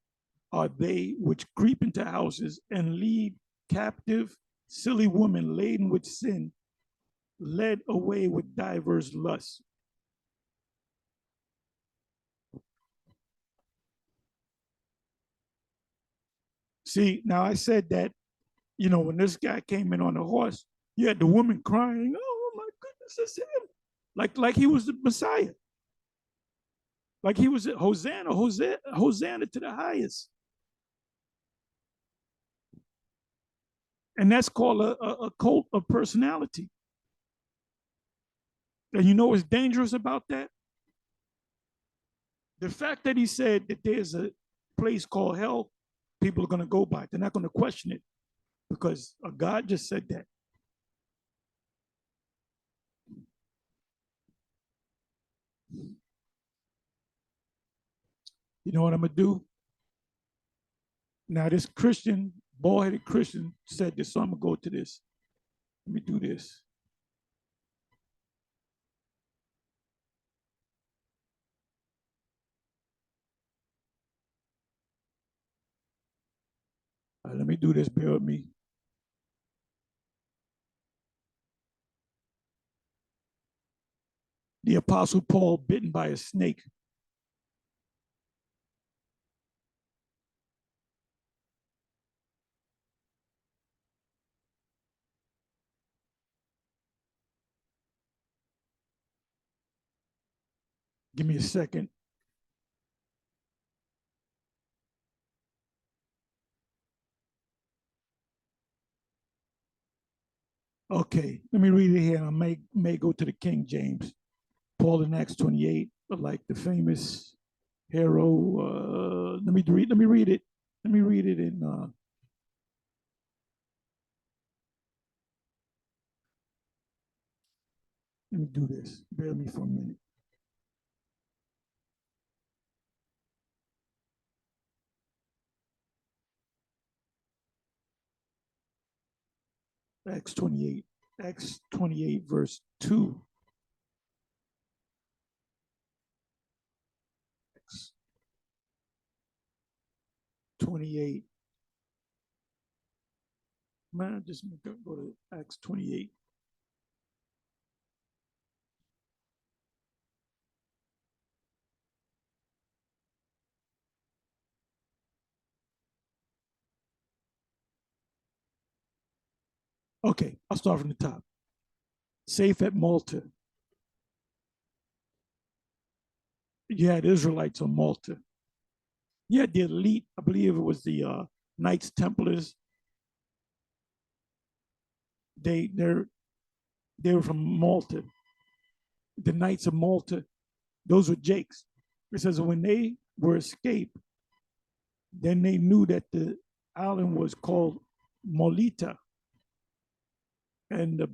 are they which creep into houses and lead captive silly women laden with sin, led away with diverse lusts. See, now I said that, when this guy came in on the horse, you had the woman crying, "Oh my goodness, it's him!" Like he was the Messiah, like he was Hosanna, Hosanna, Hosanna to the highest. And that's called a cult of personality. And you know what's dangerous about that? The fact that he said that there's a place called hell, people are going to go by it. They're not going to question it because God just said that. You know what I'm going to do? Now, this Christian, bald-headed Christian said this, so I'm going to go to this. Let me do this. Let me do this. Bear with me. The Apostle Paul bitten by a snake. Give me a second. Okay, let me read it here. I may go to the King James. Paul in Acts 28, like the famous hero. Let me read. Let me read it. Let me read it in. Let me do this. Bear with me for a minute. Acts 28. Acts 28, verse 2. Acts 28. Man, just go to Acts 28. Okay, I'll start from the top. Safe at Malta. You had Israelites on Malta. You had the elite, I believe it was the Knights Templars. They were from Malta. The Knights of Malta, those were Jakes. It says when they were escaped, then they knew that the island was called Molita. And the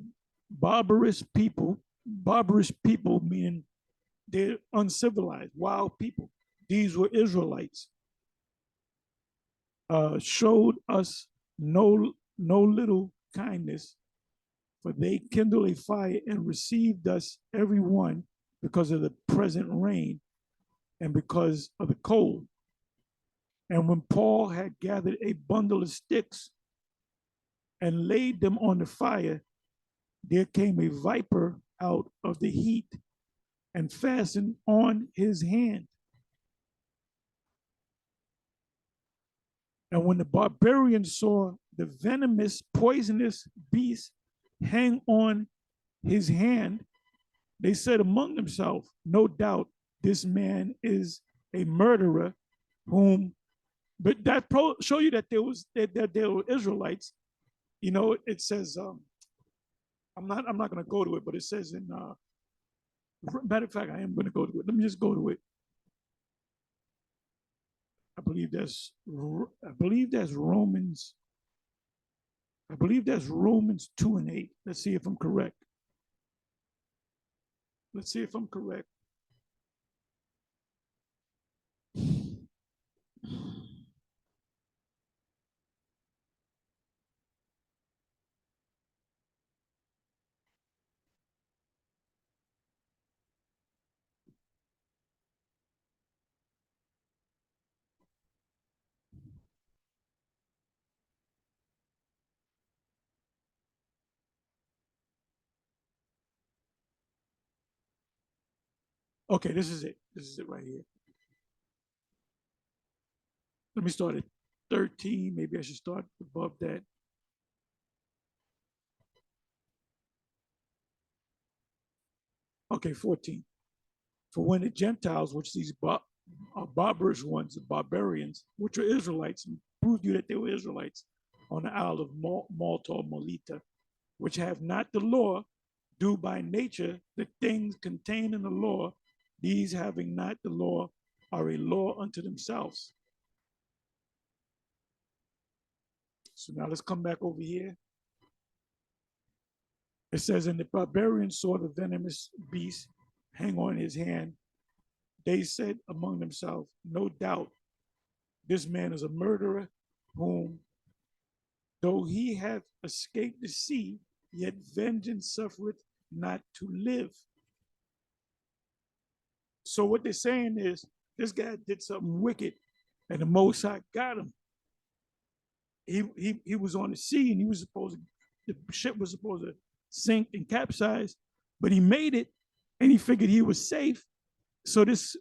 barbarous people meaning they're uncivilized, wild people. These were Israelites. Showed us no little kindness, for they kindled a fire and received us every one because of the present rain and because of the cold. And when Paul had gathered a bundle of sticks and laid them on the fire, there came a viper out of the heat and fastened on his hand. And when the barbarians saw the venomous, poisonous beast hang on his hand, they said among themselves, no doubt this man is a murderer whom, but that show you that there were Israelites. You know, it says, I'm not going to go to it, but it says in, matter of fact, I am going to go to it. Let me just go to it. I believe that's Romans. I believe that's Romans 2:8. Let's see if I'm correct. Let's see if I'm correct. Okay, this is it. This is it right here. Let me start at 13. Maybe I should start above that. Okay, 14. For when the Gentiles, which these barbarous ones, the barbarians, which are Israelites, and proved you that they were Israelites, on the Isle of Malta or Melita, which have not the law, do by nature the things contained in the law, these having not the law are a law unto themselves. So now let's come back over here. It says, and the barbarians saw the venomous beast hang on his hand. They said among themselves, no doubt this man is a murderer, whom, though he hath escaped the sea, yet vengeance suffereth not to live. So what they're saying is, this guy did something wicked, and the Most High got him. He was on the sea, and the ship was supposed to sink and capsize, but he made it, and he figured he was safe. So this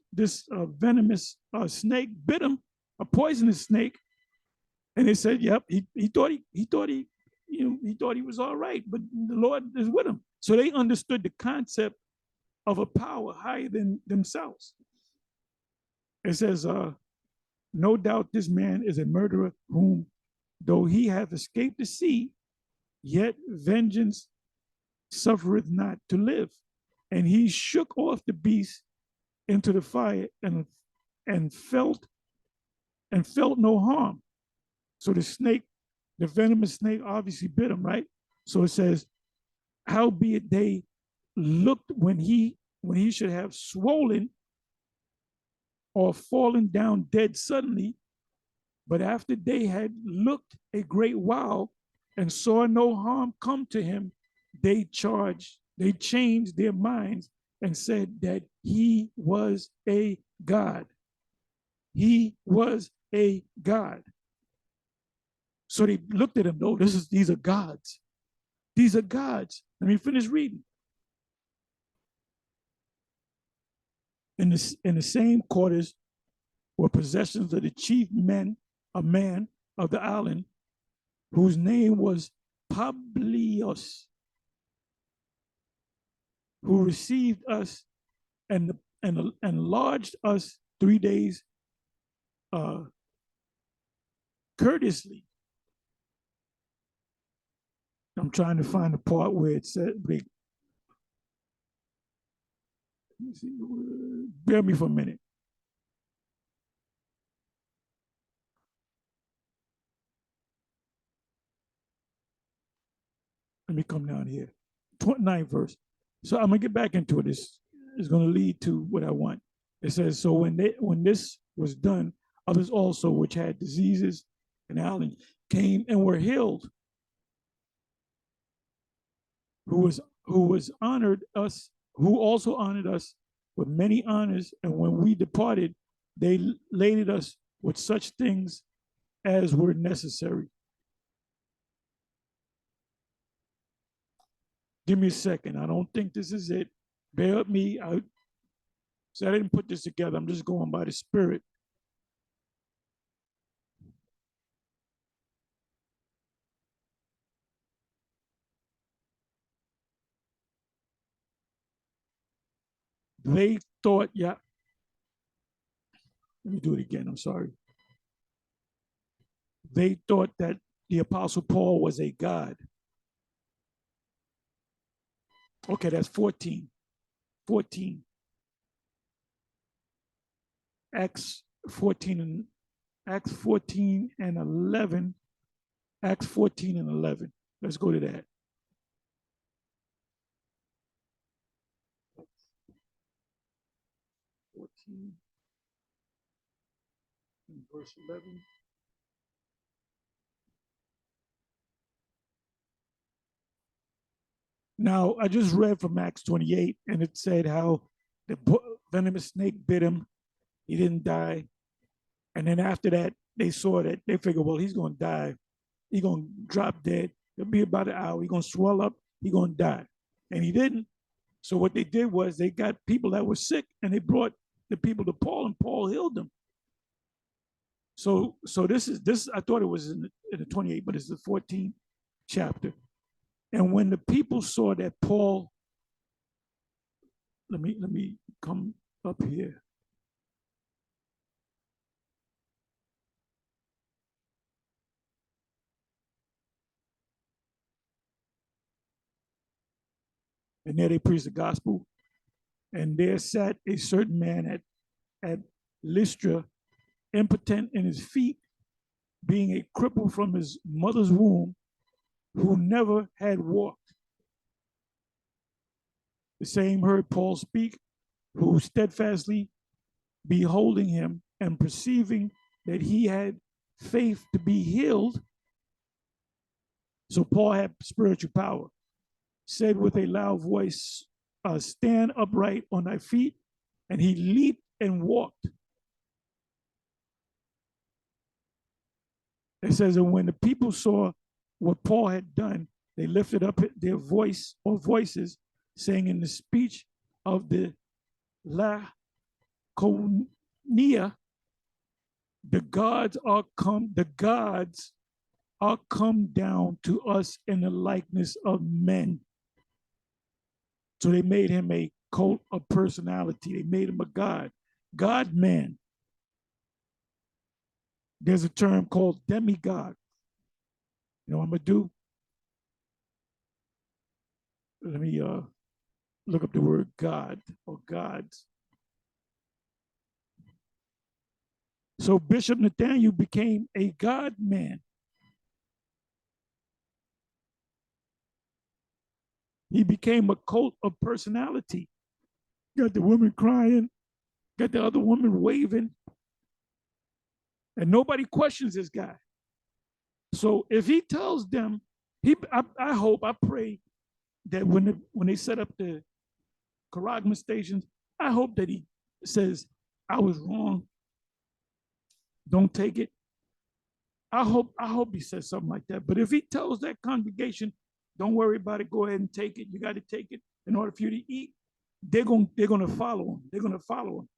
venomous snake bit him, a poisonous snake, and they said, "Yep, he thought he was all right, but the Lord is with him." So they understood the concept of a power higher than themselves. It says, "No doubt this man is a murderer, whom, though he hath escaped the sea, yet vengeance suffereth not to live." And he shook off the beast into the fire and felt no harm. So the venomous snake obviously bit him, right? So it says, howbeit they looked when he should have swollen or fallen down dead suddenly, but after they had looked a great while and saw no harm come to him, they changed their minds and said that he was a god. He was a god. So they looked at him, no, these are gods. These are gods. Let me finish reading. In the same quarters were possessions of the chief men, a man of the island, whose name was Publius, who received us and lodged us 3 days courteously. I'm trying to find the part where it said, bear me for a minute. Let me come down here. 29th verse. So I'm gonna get back into it. This is gonna lead to what I want. It says, so when this was done, others also which had diseases and ailing came and were healed, who also honored us with many honors, and when we departed, they laded us with such things as were necessary. Give me a second. I don't think this is it. Bear with me. So I didn't put this together. I'm just going by the Spirit. They thought, yeah, let me do it again. I'm sorry. They thought that the Apostle Paul was a God. Okay, that's 14. 14. Acts 14 and Acts 14 and 11. Acts 14 and 11. Let's go to that. Acts 14 and verse 11. Now, I just read from Acts 28, and it said how the venomous snake bit him. He didn't die. And then after that, they saw that. They figured, well, he's going to die. He's going to drop dead. It'll be about an hour. He's going to swell up. He's going to die. And he didn't. So what they did was they got people that were sick, and they brought the people to Paul, and Paul healed them. So this. I thought it was in the 28, but it's the 14th chapter. And when the people saw that Paul, let me come up here. And there they preached the gospel. And there sat a certain man at Lystra, impotent in his feet, being a cripple from his mother's womb, who never had walked. The same heard Paul speak, who steadfastly beholding him and perceiving that he had faith to be healed. So Paul had spiritual power, said with a loud voice, stand upright on thy feet. And he leaped and walked. It says, and when the people saw what Paul had done, they lifted up their voice or voices, saying in the speech of the Laconia, the gods are come down to us in the likeness of men. So they made him a cult of personality. They made him a god. God man. There's a term called demigod. You know what I'm going to do? Let me look up the word God or gods. So Bishop Nathaniel became a God man. He became a cult of personality. Got the woman crying, got the other woman waving, and nobody questions this guy. So if he tells them, I hope, I pray that when they set up the Charagma stations, I hope that he says, I was wrong. Don't take it. I hope he says something like that. But if he tells that congregation, don't worry about it, go ahead and take it. You got to take it in order for you to eat. They're gonna follow him. They're gonna follow him.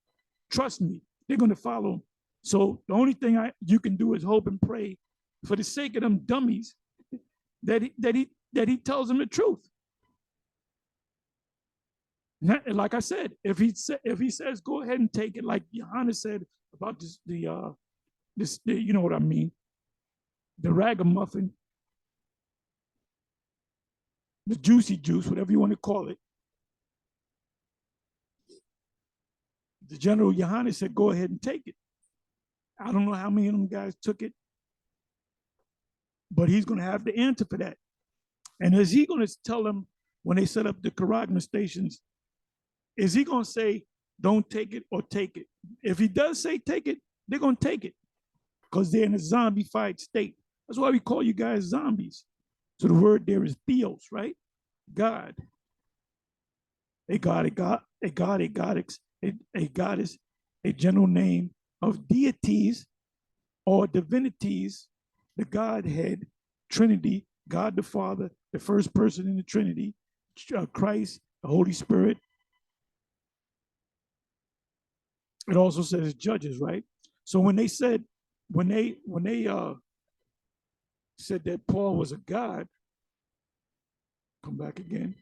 Trust me, they're gonna follow him. So the only thing you can do is hope and pray for the sake of them dummies that he tells them the truth. Like I said, if he says go ahead and take it, like Johanna said about the you know what I mean, the ragamuffin, the juicy juice, whatever you want to call it. The General Johanna said go ahead and take it. I don't know how many of them guys took it, but he's going to have the answer for that. And is he going to tell them when they set up the Charagma stations, is he going to say, don't take it or take it? If he does say take it, they're going to take it because they're in a zombified state. That's why we call you guys zombies. So the word there is theos, right? God. A god, a god, a god, a goddess, a goddess, a general name of deities or divinities, the Godhead, Trinity, God the Father, the first person in the Trinity, Christ, the Holy Spirit. It also says judges, right? So when they said that Paul was a god, come back again.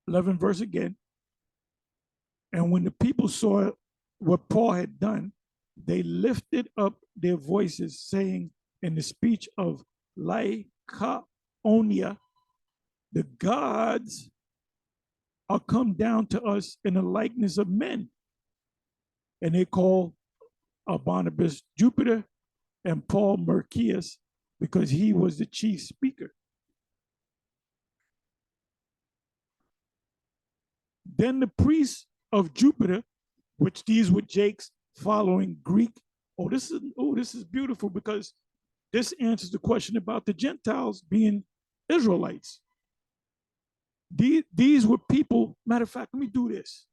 11th verse again. And when the people saw what Paul had done, they lifted up their voices, saying in the speech of Lycaonia, the gods are come down to us in the likeness of men. And they call Barnabas Jupiter and Paul Mercius because he was the chief speaker. Then the priests of Jupiter, which these were Jake's following Greek. This is beautiful because this answers the question about the Gentiles being Israelites. These were people. Matter of fact, let me do this.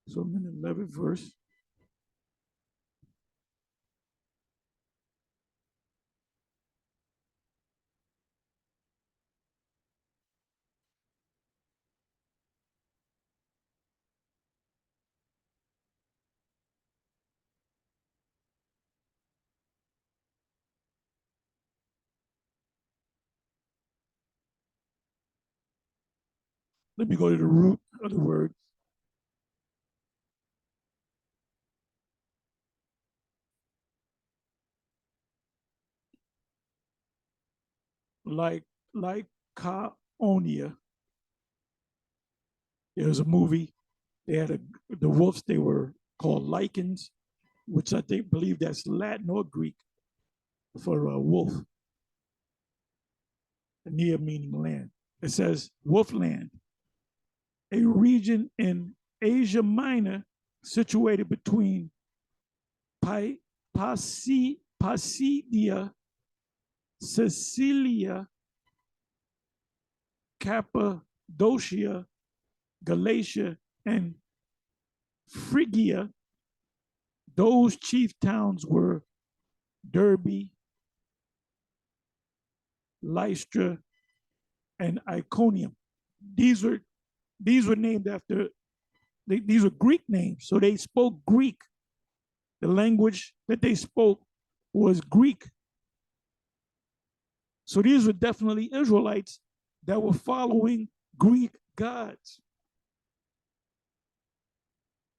So I'm in the 11th verse. Let me go to the root of the word. Like Caonia. There was a movie. They had the wolves. They were called lichens, which I believe that's Latin or Greek for a wolf. Near meaning land. It says wolfland, a region in Asia Minor situated between Pisidia, Sicilia, Cappadocia, Galatia, and Phrygia. Those chief towns were Derbe, Lystra, and Iconium. These were named after, these were Greek names, so they spoke Greek. The language that they spoke was Greek. So these were definitely Israelites that were following Greek gods.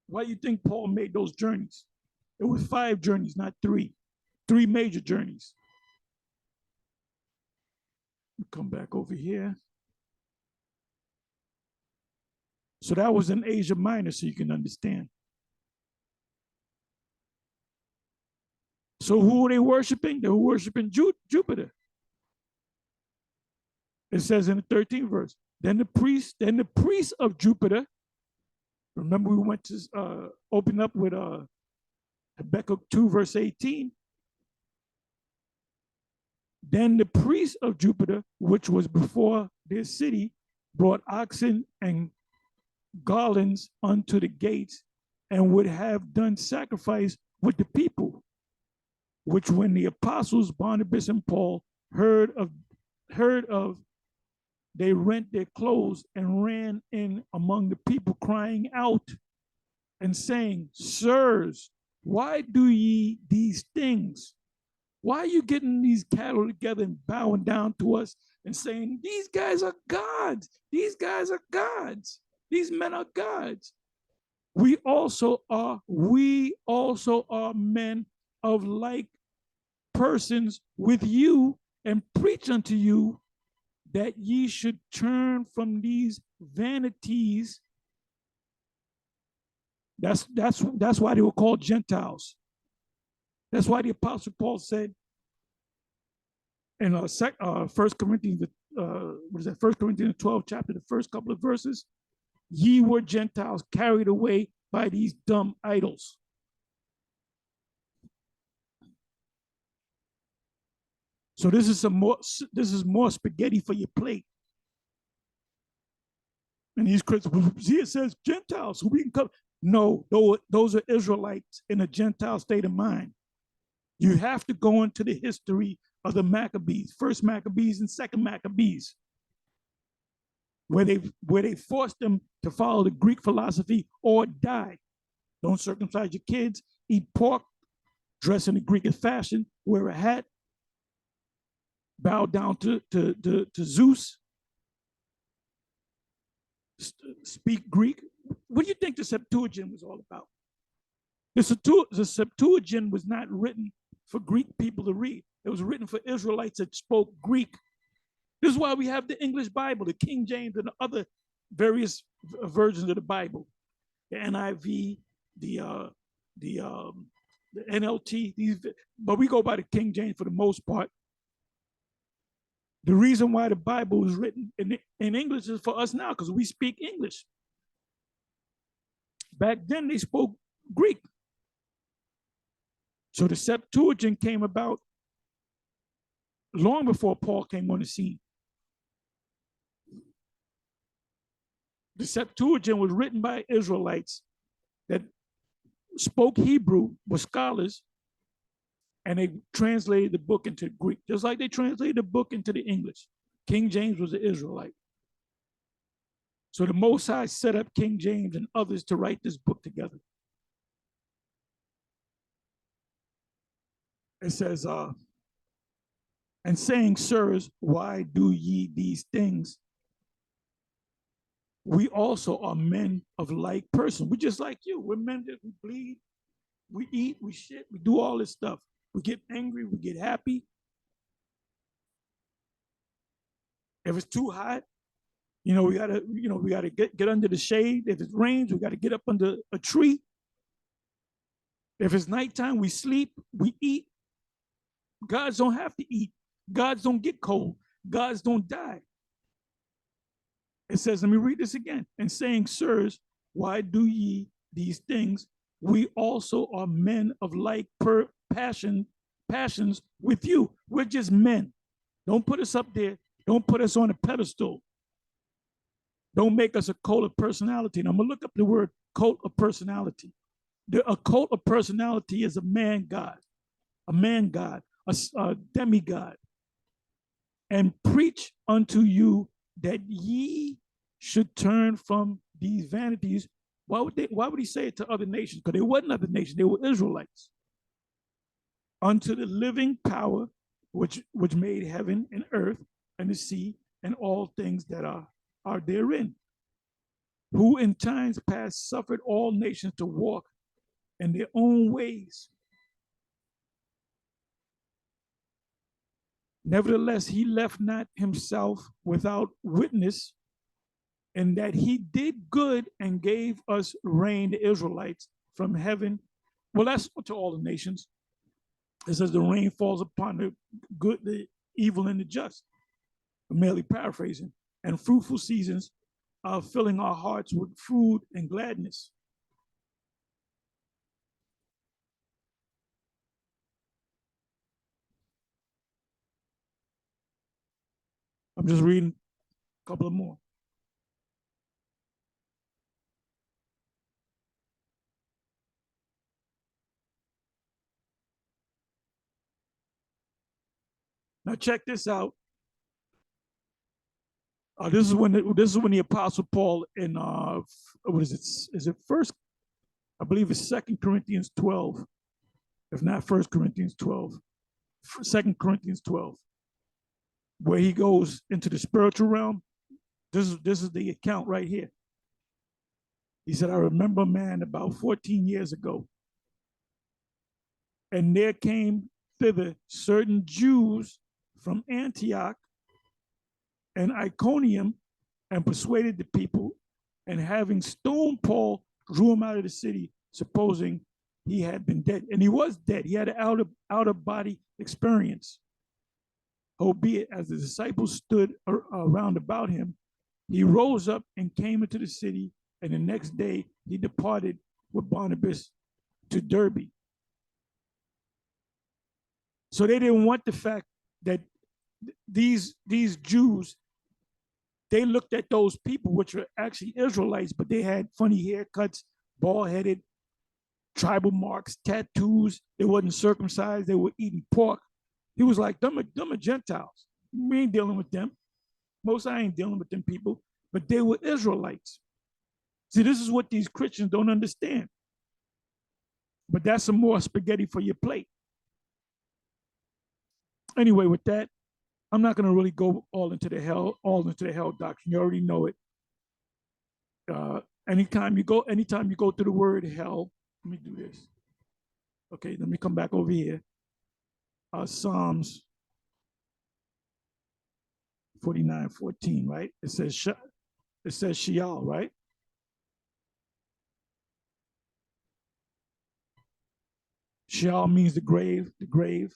Why do you think Paul made those journeys? It was 5 journeys, not 3. 3 major journeys. Come back over here. So that was in Asia Minor, so you can understand. So who were they worshiping? They were worshiping Jupiter. It says in the 13th verse, then the priest of Jupiter. Remember, we went to open up with Habakkuk 2, verse 18. Then the priest of Jupiter, which was before their city, brought oxen and garlands unto the gates, and would have done sacrifice with the people. Which when the apostles Barnabas and Paul heard of, they rent their clothes and ran in among the people, crying out and saying, Sirs, why do ye these things? Why are you getting these cattle together and bowing down to us and saying, these guys are gods. These guys are gods. These men are gods. We also are men of like persons with you, and preach unto you that ye should turn from these vanities. That's why they were called Gentiles. That's why the Apostle Paul said in 1 Corinthians, what is that? 1 Corinthians 12 chapter, the first couple of verses, ye were Gentiles carried away by these dumb idols. So this is more spaghetti for your plate. And these Christians, see, it says Gentiles, who we can come. No, those are Israelites in a Gentile state of mind. You have to go into the history of the Maccabees, first Maccabees and second Maccabees, where they forced them to follow the Greek philosophy or die. Don't circumcise your kids, eat pork, dress in the Greek fashion, wear a hat, bow down to Zeus, speak Greek. What do you think the Septuagint was all about? The Septuagint was not written for Greek people to read. It was written for Israelites that spoke Greek. This is why we have the English Bible, the King James, and the other various versions of the Bible, the NIV, the NLT. But we go by the King James for the most part. The reason why the Bible is written in English is for us now because we speak English. Back then, they spoke Greek. So the Septuagint came about long before Paul came on the scene. The Septuagint was written by Israelites that spoke Hebrew, were scholars, and they translated the book into Greek, just like they translated the book into the English. King James was an Israelite. So the Most High set up King James and others to write this book together. It says, and saying, sirs, why do ye these things? We also are men of like person. We're just like you. We're men that we bleed, we eat, we shit, we do all this stuff. We get angry, we get happy. If it's too hot, we gotta get under the shade. If it rains, we gotta get up under a tree. If it's nighttime, we sleep, we eat. Gods don't have to eat. Gods don't get cold. Gods don't die. It says, let me read this again. And saying, sirs, why do ye these things? We also are men of like passions with you. We're just men. Don't put us up there. Don't put us on a pedestal. Don't make us a cult of personality. And I'm going to look up the word cult of personality. A cult of personality is a man god, a demigod, and preach unto you that ye should turn from these vanities. Why would he say it to other nations? Because they wasn't other nations, they were Israelites. Unto the living power which made heaven and earth and the sea and all things that are therein, who in times past suffered all nations to walk in their own ways. Nevertheless, he left not himself without witness, in that he did good and gave us rain, the Israelites, from heaven. Well, that's to all the nations. It says the rain falls upon the good, the evil, and the just. I'm merely paraphrasing. And fruitful seasons are filling our hearts with food and gladness. I'm just reading a couple of more. Now check this out. This is when the Apostle Paul in what is it? Is it first? I believe it's 2 Corinthians 12, if not 1 Corinthians 12, 2 Corinthians 12, where he goes into the spiritual realm. This is the account right here. He said, I remember a man about 14 years ago, and there came thither certain Jews from Antioch and Iconium, and persuaded the people, and having stoned Paul, drew him out of the city, supposing he had been dead. And he was dead. He had an out of body experience. Howbeit, as the disciples stood around about him, he rose up and came into the city, and the next day he departed with Barnabas to Derbe. So they didn't want the fact that these Jews, they looked at those people, which were actually Israelites, but they had funny haircuts, bald-headed, tribal marks, tattoos. They wasn't circumcised. They were eating pork. He was like, them are Gentiles. We ain't dealing with them. Most I ain't dealing with them people, but they were Israelites. See, this is what these Christians don't understand. But that's some more spaghetti for your plate. Anyway, with that, I'm not going to really go all into the hell doctrine. You already know it. Anytime you go through the word hell, let me do this. Okay, let me come back over here. Psalms 49:14, right? It says sheol, right? Sheol means the grave, the grave.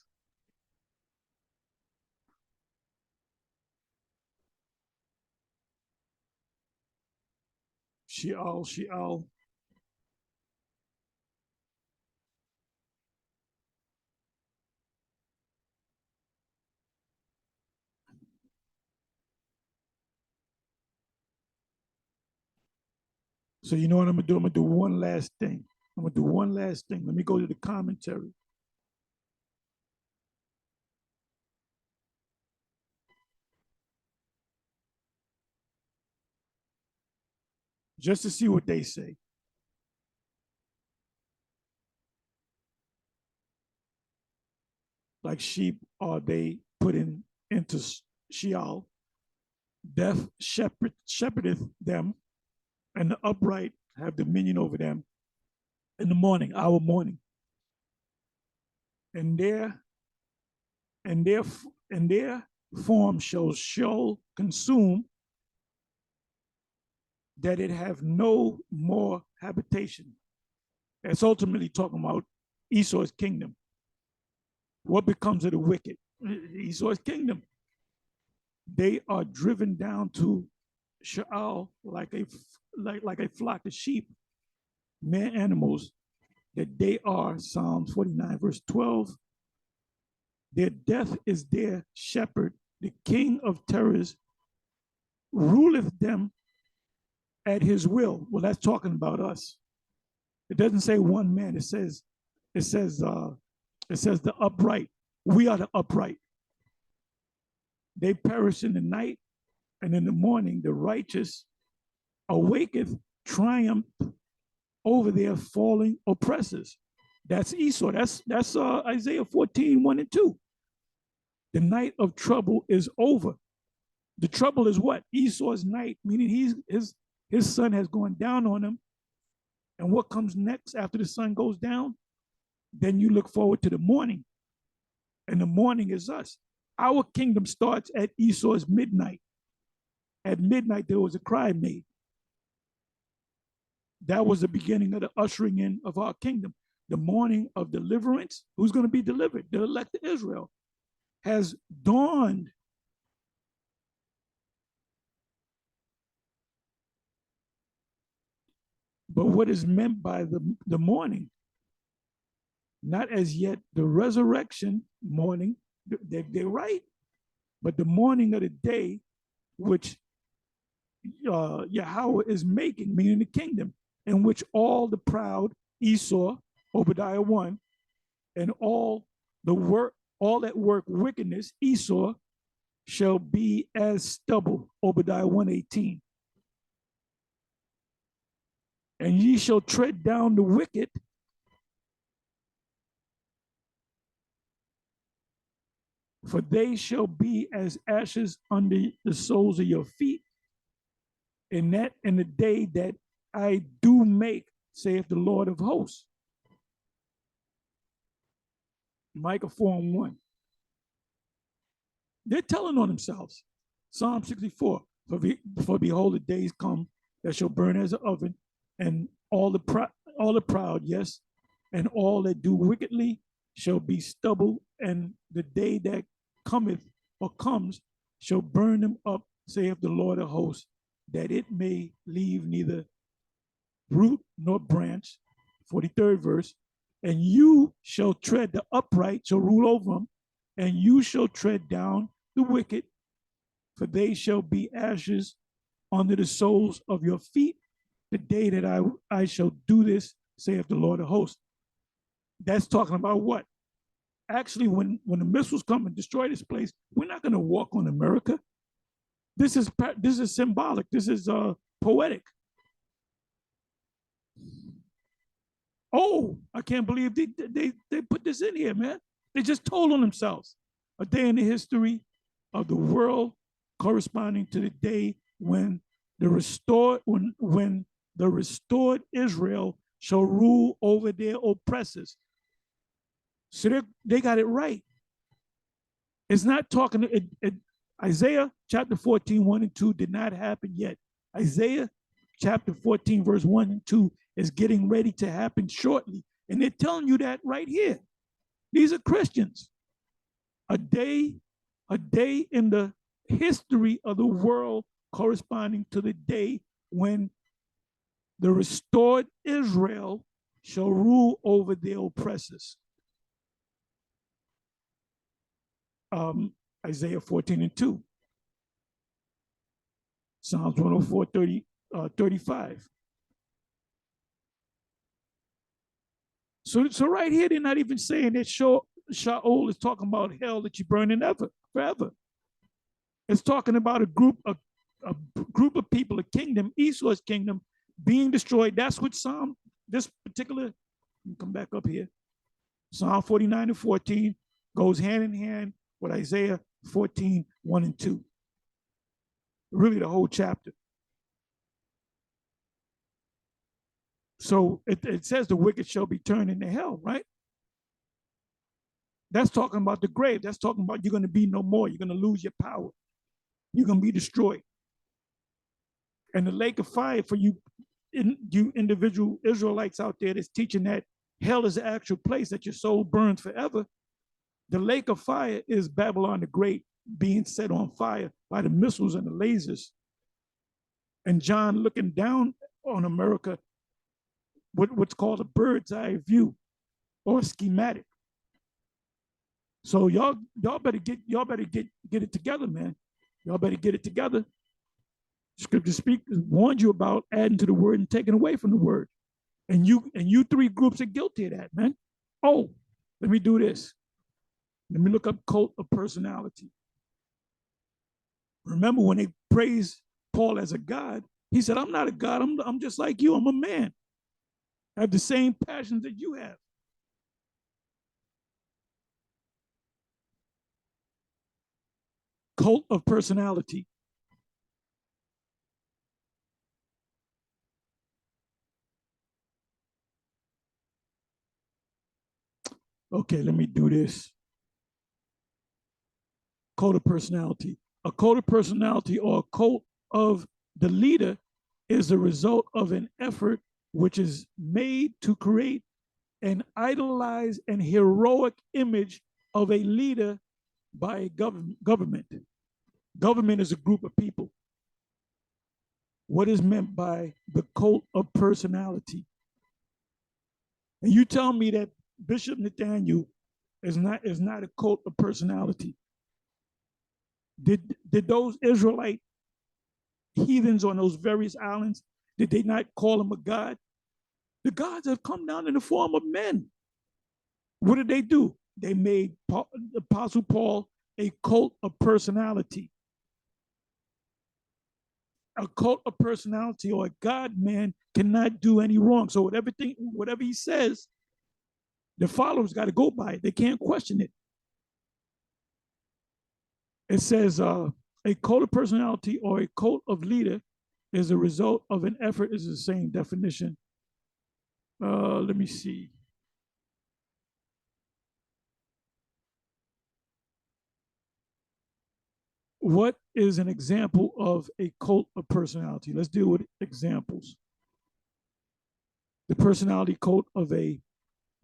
Sheol, Sheol. So you know what I'm gonna do? I'm gonna do one last thing. Let me go to the commentary. Just to see what they say. Like sheep are they put into Sheol. Death shepherdeth them, and the upright have dominion over them in the morning, our morning. And and their and their form shall consume, that it have no more habitation. That's ultimately talking about Esau's kingdom. What becomes of the wicked? Esau's kingdom. They are driven down to Sheol like a flock of sheep, mere animals, that they are. Psalms 49, verse 12. Their death is their shepherd. The king of terrors ruleth them at his will. Well, that's talking about us. It doesn't say one man. It says the upright. We are the upright. They perish in the night, and in the morning the righteous awaketh, triumph over their falling oppressors. That's Esau. That's Isaiah 14, 1 and 2. The night of trouble is over. The trouble is what? Esau's night, meaning his sun has gone down on him. And what comes next after the sun goes down? Then you look forward to the morning. And the morning is us. Our kingdom starts at Esau's midnight. At midnight, there was a cry made. That was the beginning of the ushering in of our kingdom. The morning of deliverance. Who's going to be delivered? The elect of Israel has dawned. But what is meant by the morning? Not as yet the resurrection morning, they're right, but the morning of the day which Yahweh is making, meaning the kingdom, in which all the proud, Esau, Obadiah 1, and all that work wickedness, Esau, shall be as stubble, Obadiah 1:18. And ye shall tread down the wicked, for they shall be as ashes under the soles of your feet. In the day that I do make, saith the Lord of hosts. Micah 4:1. They're telling on themselves. Psalm 64. For behold, the days come that shall burn as an oven, and all the proud, yes, and all that do wickedly shall be stubble, and the day that cometh or comes shall burn them up, saith the Lord of hosts, that it may leave neither root nor branch. 43rd verse. And you shall tread, the upright shall rule over them, and you shall tread down the wicked, for they shall be ashes under the soles of your feet, the day that I shall do this, saith the Lord of hosts. That's talking about what? Actually, when the missiles come and destroy this place, we're not going to walk on America. This is symbolic. This is poetic. Oh, I can't believe they put this in here, man. They just told on themselves. A day in the history of the world corresponding to the day when the restored Israel shall rule over their oppressors. So they got it right. It's not talking, Isaiah chapter 14, 1 and 2 did not happen yet. Isaiah chapter 14, verse 1 and 2 is getting ready to happen shortly. And they're telling you that right here. These are Christians. A day in the history of the world corresponding to the day when the restored Israel shall rule over their oppressors. Isaiah 14 and 2. Psalms 104, 35. So right here, they're not even saying that sheol is talking about hell that you burn in forever. It's talking about a group of people, a kingdom, Esau's kingdom, being destroyed. That's what this particular, come back up here. Psalm 49 and 14 goes hand in hand with Isaiah 14, 1 and 2. Really the whole chapter. So it says the wicked shall be turned into hell, right? That's talking about the grave. That's talking about you're going to be no more. You're going to lose your power. You're going to be destroyed. And the lake of fire for you individual Israelites out there that's teaching that hell is the actual place that your soul burns forever. The lake of fire is Babylon the Great being set on fire by the missiles and the lasers. And John looking down on America with what's called a bird's eye view or a schematic. So y'all better get it together, man. Y'all better get it together. Scripture warned you about adding to the word and taking away from the word. And you three groups are guilty of that, man. Oh, let me do this. Let me look up cult of personality. Remember when they praised Paul as a god, he said, I'm not a god, I'm just like you, I'm a man. I have the same passions that you have. Cult of personality. Okay, let me do this. Cult of personality. A cult of personality or a cult of the leader is the result of an effort which is made to create an idolized and heroic image of a leader by a government. Government is a group of people. What is meant by the cult of personality? And you tell me that Bishop Nathaniel is not a cult of personality. Did those Israelite heathens on those various islands, did they not call him a god? The gods have come down in the form of men. What did they do? They made Apostle Paul a cult of personality. A cult of personality or a God man cannot do any wrong. So whatever he says, the followers got to go by it. They can't question it. It says a cult of personality or a cult of leader is a result of an effort, is the same definition. Let me see. What is an example of a cult of personality? Let's deal with examples. The personality cult of a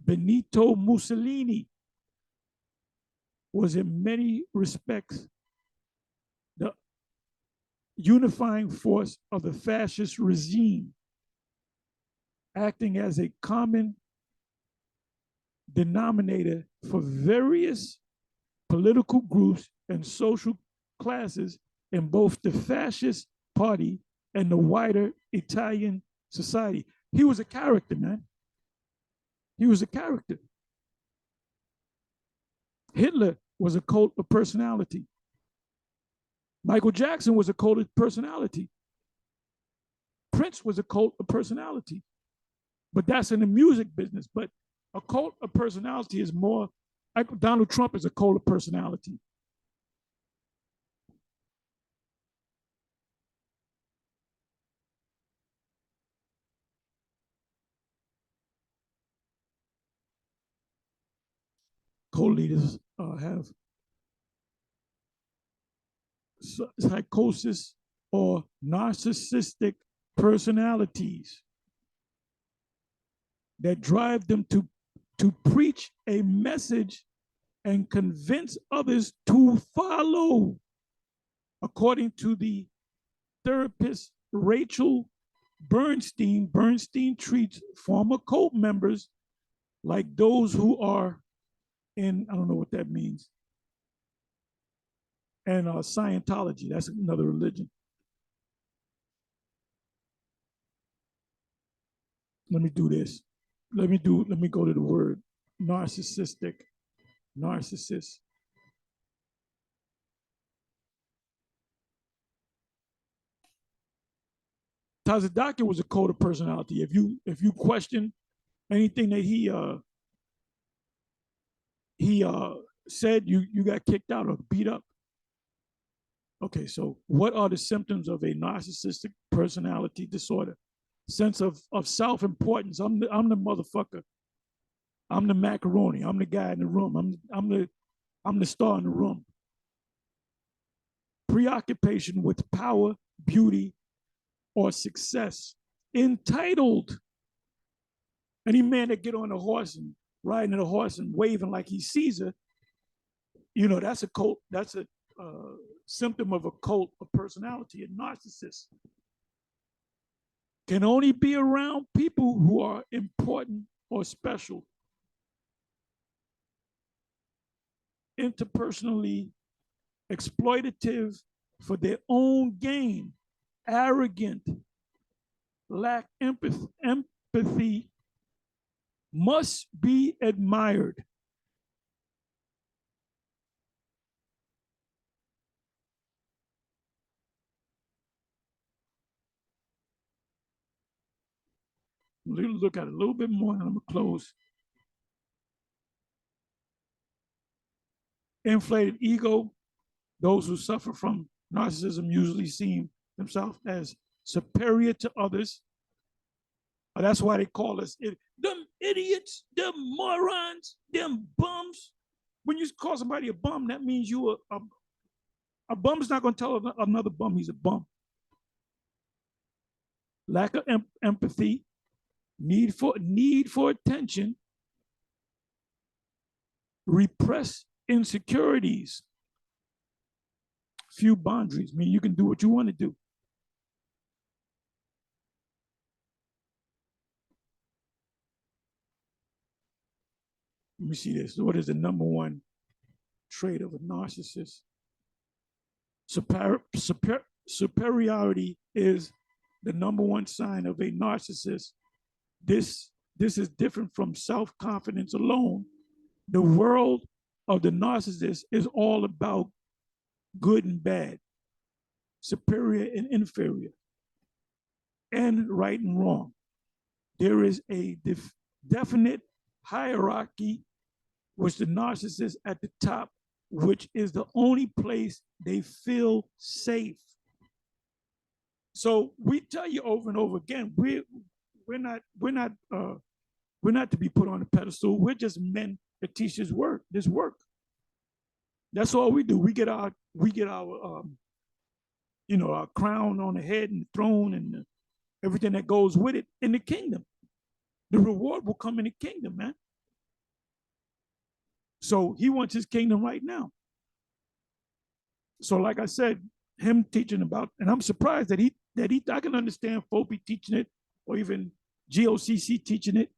Benito Mussolini was in many respects the unifying force of the fascist regime, acting as a common denominator for various political groups and social classes in both the fascist party and the wider Italian society. He was a character, man. He was a character. Hitler was a cult of personality. Michael Jackson was a cult of personality. Prince was a cult of personality. But that's in the music business. But a cult of personality is more like Donald Trump is a cult of personality. Cult leaders have psychosis or narcissistic personalities that drive them to preach a message and convince others to follow. According to the therapist Rachel Bernstein, Bernstein treats former cult members like those who are in, I don't know what that means, and Scientology, that's another religion. Let me do this. Let me go to the word narcissistic, narcissist. Tazadaki was a code of personality. If you question anything that he said, you got kicked out or beat up. Okay, so what are the symptoms of a narcissistic personality disorder? Sense of self-importance. I'm the motherfucker. I'm the macaroni. I'm the guy in the room. I'm the star in the room. Preoccupation with power, beauty, or success. Entitled. Any man that get on a horse and riding a horse and waving like he's Caesar, that's a cult. That's a symptom of a cult of personality. A narcissist can only be around people who are important or special. Interpersonally exploitative for their own gain, arrogant, lack empathy, must be admired. Look at it a little bit more, and I'm going to close. Inflated ego. Those who suffer from narcissism usually see themselves as superior to others. That's why they call us them idiots, them morons, them bums. When you call somebody a bum, that means you a bum is not going to tell another bum he's a bum. Lack of empathy, need for attention, repressed insecurities, few boundaries. I mean, you can do what you want to do. Let me see this. What is the number one trait of a narcissist? Superiority is the number one sign of a narcissist. This is different from self-confidence alone. The world of the narcissist is all about good and bad, superior and inferior, and right and wrong. There is a definite hierarchy, which the narcissist at the top, which is the only place they feel safe. So we tell you over and over again, we're not to be put on a pedestal. We're just men that teach this work. That's all we do. We get our our crown on the head and the throne and everything that goes with it in the kingdom. The reward will come in the kingdom, man. So he wants his kingdom right now. So like I said, him teaching about, and I'm surprised that I can understand Fopi teaching it, or even GOCC teaching it.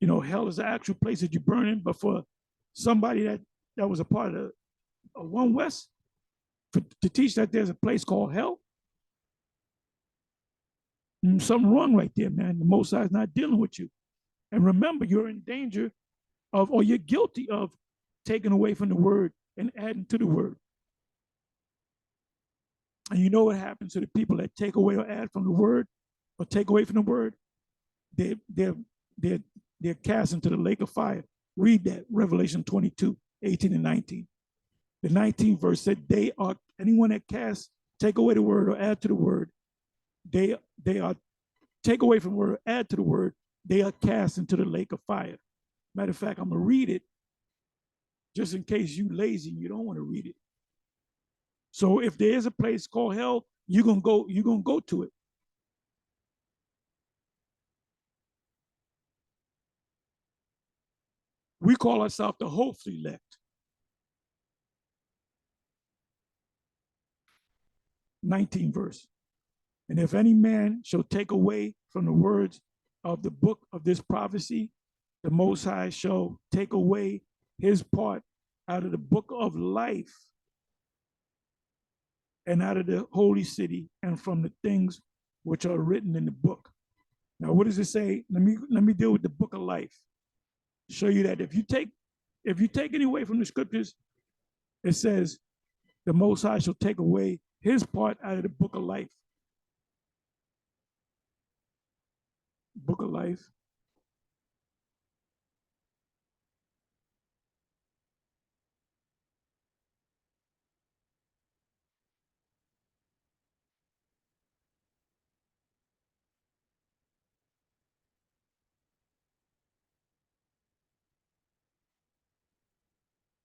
Hell is the actual place that you burn in. But for somebody that was a part of One West, to teach that there's a place called hell, something wrong right there, man. The Most High is not dealing with you. And remember, you're in danger of, or you're guilty of, taking away from the word and adding to the word. And you know what happens to the people that take away or add from the word or take away from the word? they they're they're they're cast into the lake of fire. Read that, Revelation 22, 18 and 19. The 19th verse said, they are, anyone that casts, take away the word or add to the word, they are, take away from the word, add to the word, they are cast into the lake of fire. Matter of fact, I'm gonna read it just in case you lazy and you don't want to read it. So if there is a place called hell, you're gonna go to it. We call ourselves the hopefully elect. 19th verse. And if any man shall take away from the words of the book of this prophecy, the Most High shall take away his part out of the book of life and out of the holy city and from the things which are written in the book. Now, what does it say? Let me deal with the book of life. Show you that if you take any away from the scriptures, it says the Most High shall take away his part out of the book of life. Book of life.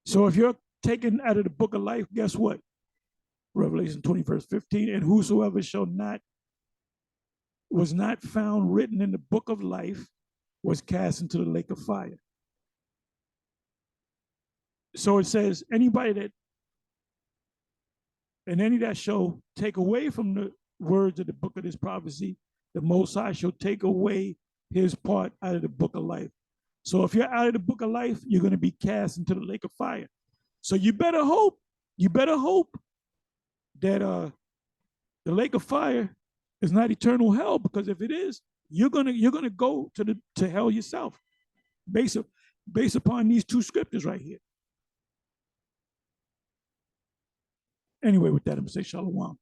So if you're taken out of the book of life, guess what? Revelation 20, verse 15, and whosoever was not found written in the book of life was cast into the lake of fire. So it says, anybody that, and any that shall take away from the words of the book of this prophecy, the Most High shall take away his part out of the book of life. So if you're out of the book of life, you're going to be cast into the lake of fire. So you better hope that the lake of fire is not eternal hell, because if it is, you're gonna go to hell yourself, based upon these two scriptures right here. Anyway, with that, I'm gonna say shalom.